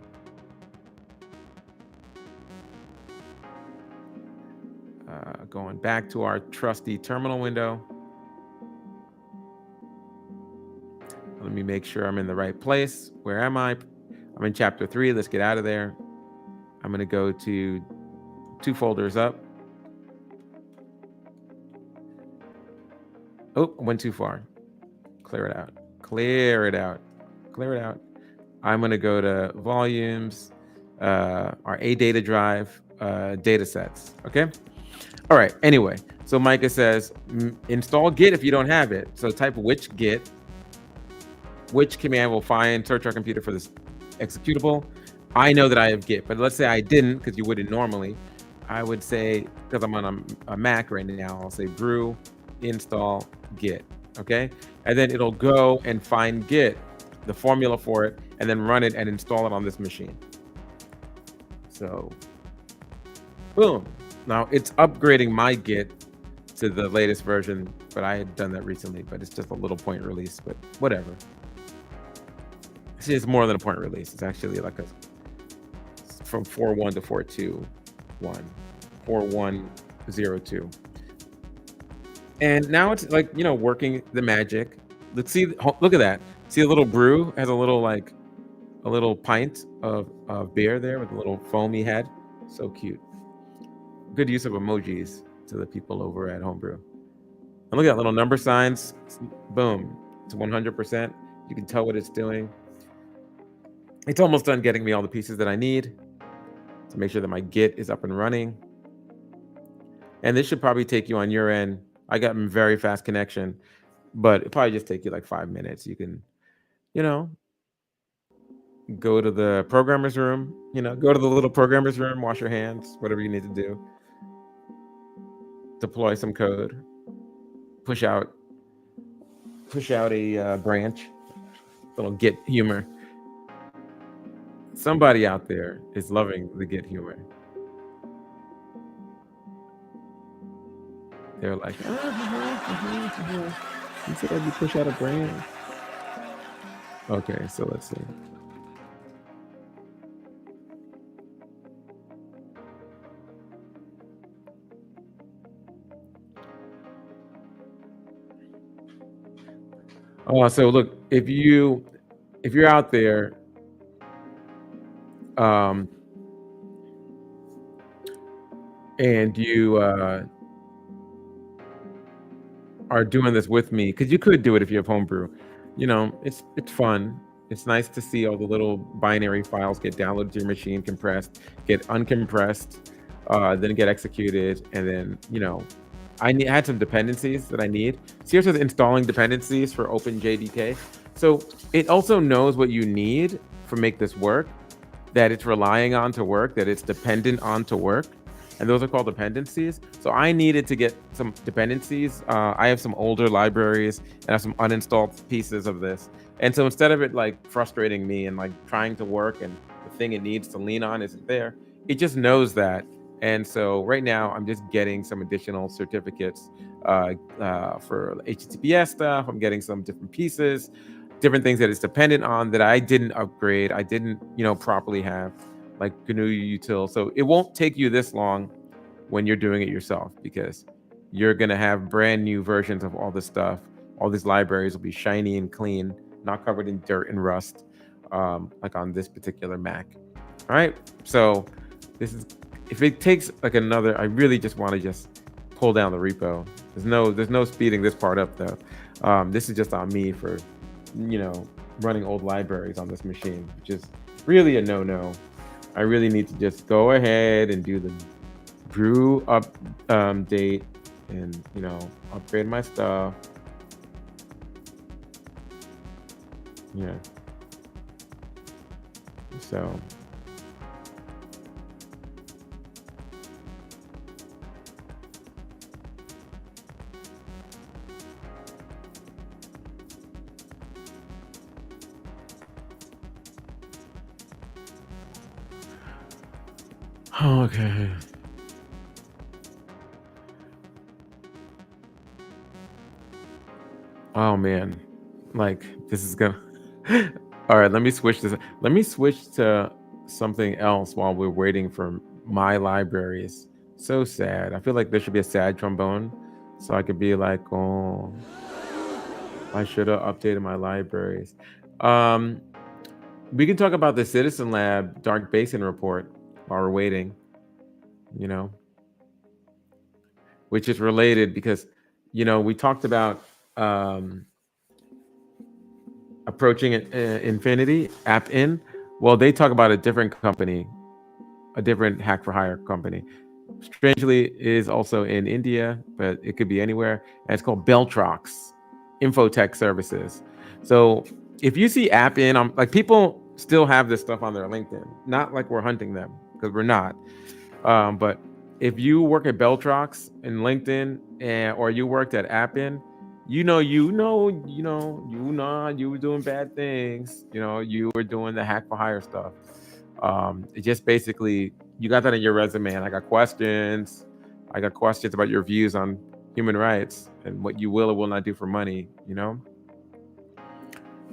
Going back to our trusty terminal window. Let me make sure I'm in the right place. Where am I? I'm in Chapter 3. Let's get out of there. I'm going to go to 2 folders up. Oh, I went too far. Clear it out. Clear it out. Clear it out. I'm going to go to volumes, our A data drive, data sets. Okay. All right. Anyway, so Micah says install Git if you don't have it. So type which Git, which command will find, search our computer for this executable. I know that I have Git, but let's say I didn't, because you wouldn't normally. I would say, because I'm on a Mac right now, I'll say brew install Git, okay? And then it'll go and find Git, the formula for it, and then run it and install it on this machine. So, boom. Now it's upgrading my Git to the latest version, but I had done that recently, but it's just a little point release, but whatever. See, it's more than a point release. It's actually like from 4.1 to 4.2.1, 4.1.02. And now it's like, working the magic. Let's see, look at that. See, a little brew has a little pint of beer there with a little foamy head. So cute. Good use of emojis to the people over at Homebrew. And look at that little number signs. Boom. It's 100%. You can tell what it's doing. It's almost done getting me all the pieces that I need to make sure that my Git is up and running. And this should probably take you on your end. I got a very fast connection, but it probably just take you like 5 minutes. You can, go to the programmer's room, go to the little programmer's room, wash your hands, whatever you need to do. Deploy some code, push out a branch, little Git humor. Somebody out there is loving the Git humor. They're like, you said that you push out a brand. Okay, so let's see. Oh, so look, if you're out there, and you are doing this with me, because you could do it if you have homebrew. It's fun. It's nice to see all the little binary files get downloaded to your machine, compressed, get uncompressed, then get executed, and then I had some dependencies that I need. So here's with installing dependencies for OpenJDK. So it also knows what you need for make this work, that it's relying on to work, that it's dependent on to work. And those are called dependencies. So I needed to get some dependencies. I have some older libraries and I have some uninstalled pieces of this. And so instead of it like frustrating me and like trying to work and the thing it needs to lean on isn't there, it just knows that. And so right now I'm just getting some additional certificates for HTTPS stuff. I'm getting some different pieces, different things that it's dependent on that I didn't upgrade, I didn't, properly have, like GNU util. So it won't take you this long when you're doing it yourself, because you're gonna have brand new versions of all this stuff. All these libraries will be shiny and clean, not covered in dirt and rust, like on this particular Mac. All right. So this is, if it takes like another, I really just want to just pull down the repo. There's no speeding this part up though. This is just on me for running old libraries on this machine, which is really a no-no. I really need to just go ahead and do the brew update and upgrade my stuff. Yeah. So okay. Oh man, like this is gonna. All right, let me switch this. Let me switch to something else while we're waiting for my libraries. So sad. I feel like there should be a sad trombone, so I could be like, oh, I should have updated my libraries. Um, we can talk about the Citizen Lab Dark Basin report while we're waiting. Which is related because we talked about approaching infinity app in. Well, they talk about a different company, a different hack for hire company. Strangely, it is also in India, but it could be anywhere, and it's called Beltrox Infotech Services. So if you see app in, like, people still have this stuff on their LinkedIn, not like we're hunting them, because we're not. But if you work at Beltrox in LinkedIn, or you worked at Appin, you were doing bad things. You were doing the hack for hire stuff. It just basically, you got that in your resume, and I got questions. I got questions about your views on human rights and what you will or will not do for money.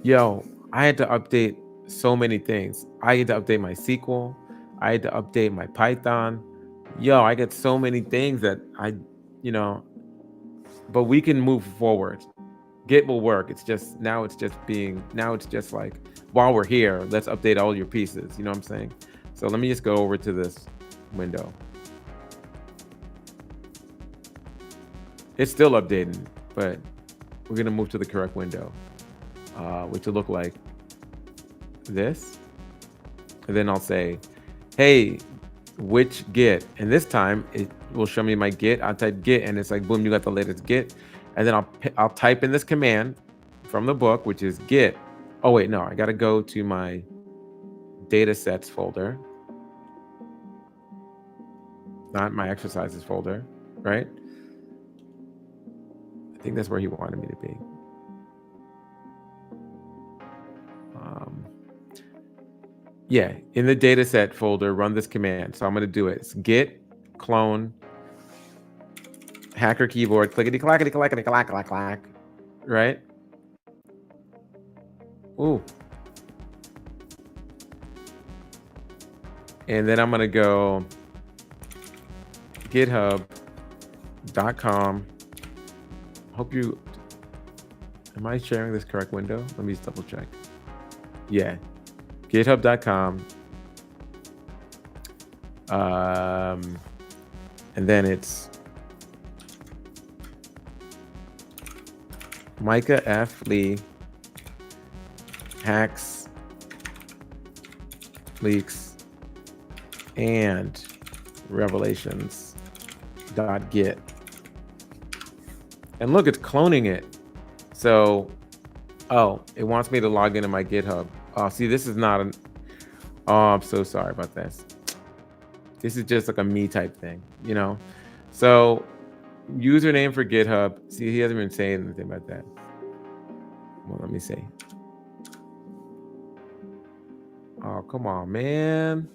Yo, I had to update so many things. I had to update my SQL. I had to update my Python. Yo, I get so many things that but we can move forward. Git will work. It's just like, while we're here, let's update all your pieces. You know what I'm saying? So let me just go over to this window. It's still updating, but we're gonna move to the correct window, which will look like this. And then I'll say, hey, which Git? And this time it will show me my Git. I'll type Git, and it's like, boom, you got the latest Git. And then I'll type in this command from the book, which is Git. Oh wait, no, I gotta go to my data sets folder, not my exercises folder, right? I think that's where he wanted me to be. Yeah, in the dataset folder, run this command. So I'm going to do it. It's git clone hacker keyboard, clickety clackety clackety clack clack clack, right? Ooh. And then I'm gonna go github.com. Hope you, am I sharing this correct window? Let me just double check. Yeah, github.com. And then it's Micah F. Lee hacks, leaks, and revelations.git. And look, it's cloning it. So, oh, it wants me to log into my GitHub. Oh, see, this is not an, oh, I'm so sorry about this. This is just like a me type thing, you know? So, username for GitHub. See, he hasn't been saying anything about that. Well, let me see. Oh, come on, man.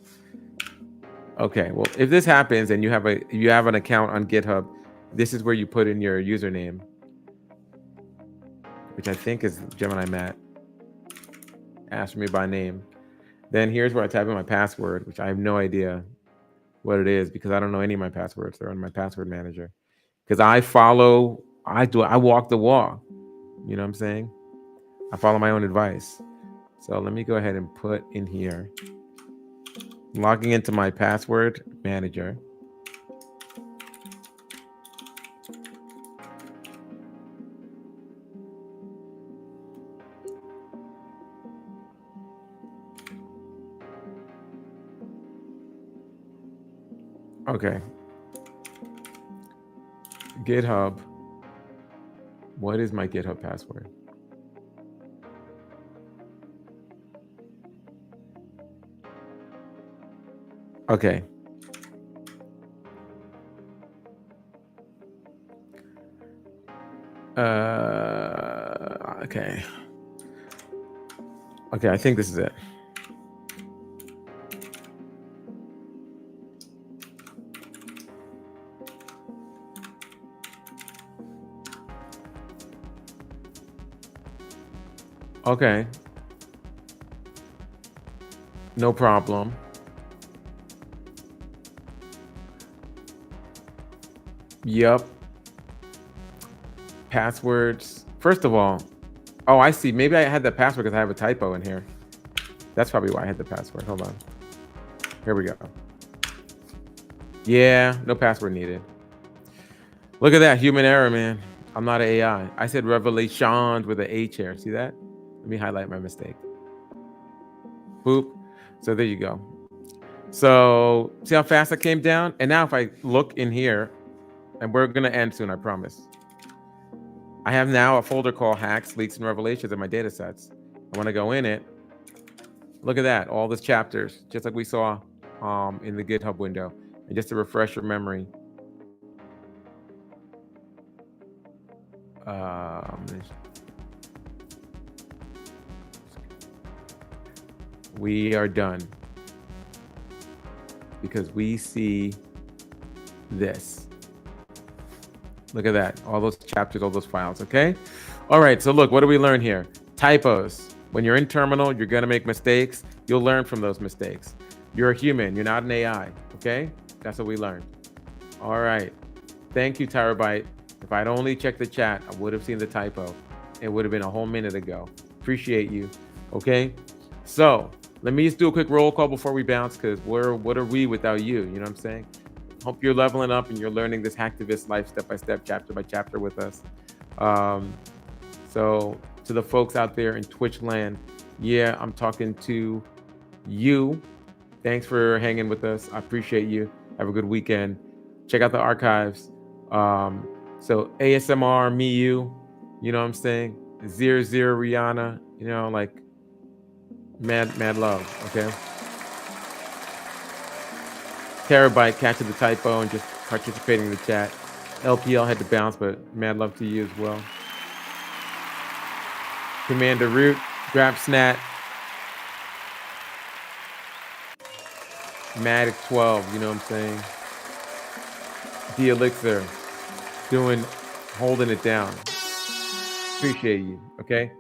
Okay, well, if this happens and you have an account on GitHub, this is where you put in your username, which I think is Gemini Matt. Ask me by name. Then here's where I type in my password, which I have no idea what it is because I don't know any of my passwords. They're on my password manager. Because I walk the walk. You know what I'm saying? I follow my own advice. So let me go ahead and put in here, logging into my password manager. Okay. GitHub. What is my GitHub password? Okay. Okay. Okay, I think this is it. Okay. No problem. Yep. Passwords. First of all, oh, I see. Maybe I had the password because I have a typo in here. That's probably why I had the password. Hold on. Here we go. Yeah, no password needed. Look at that. Human error, man. I'm not an AI. I said revelations with an H here. See that? Let me highlight my mistake. Boop. So there you go. So see how fast I came down? And now if I look in here, and we're going to end soon, I promise. I have now a folder called Hacks, Leaks, and Revelations in my data sets. I want to go in it. Look at that. All these chapters, just like we saw in the GitHub window. And just to refresh your memory. We are done. Because we see this. Look at that. All those chapters, all those files, okay? All right, so look, what do we learn here? Typos. When you're in terminal, you're going to make mistakes. You'll learn from those mistakes. You're a human. You're not an AI, okay? That's what we learned. All right. Thank you, Terabyte. If I'd only checked the chat, I would have seen the typo. It would have been a whole minute ago. Appreciate you, okay? So let me just do a quick roll call before we bounce because what are we without you? You know what I'm saying? Hope you're leveling up and you're learning this Hacktivist life step-by-step, chapter by chapter with us. So to the folks out there in Twitch land, yeah, I'm talking to you. Thanks for hanging with us. I appreciate you. Have a good weekend. Check out the archives. So ASMR, me, you know what I'm saying? 00 Rihanna, you know, like mad love, okay? Terabyte catching the typo and just participating in the chat. LPL had to bounce, but mad love to you as well. Commander Root, Grab Snat, Matic 12, you know what I'm saying? The Elixir, holding it down. Appreciate you. Okay.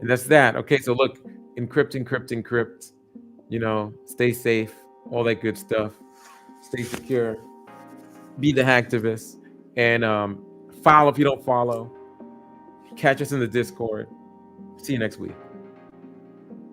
And that's that. Okay. So look, encrypt. Stay safe, all that good stuff. Stay secure. Be the hacktivist. And follow if you don't follow. Catch us in the Discord. See you next week.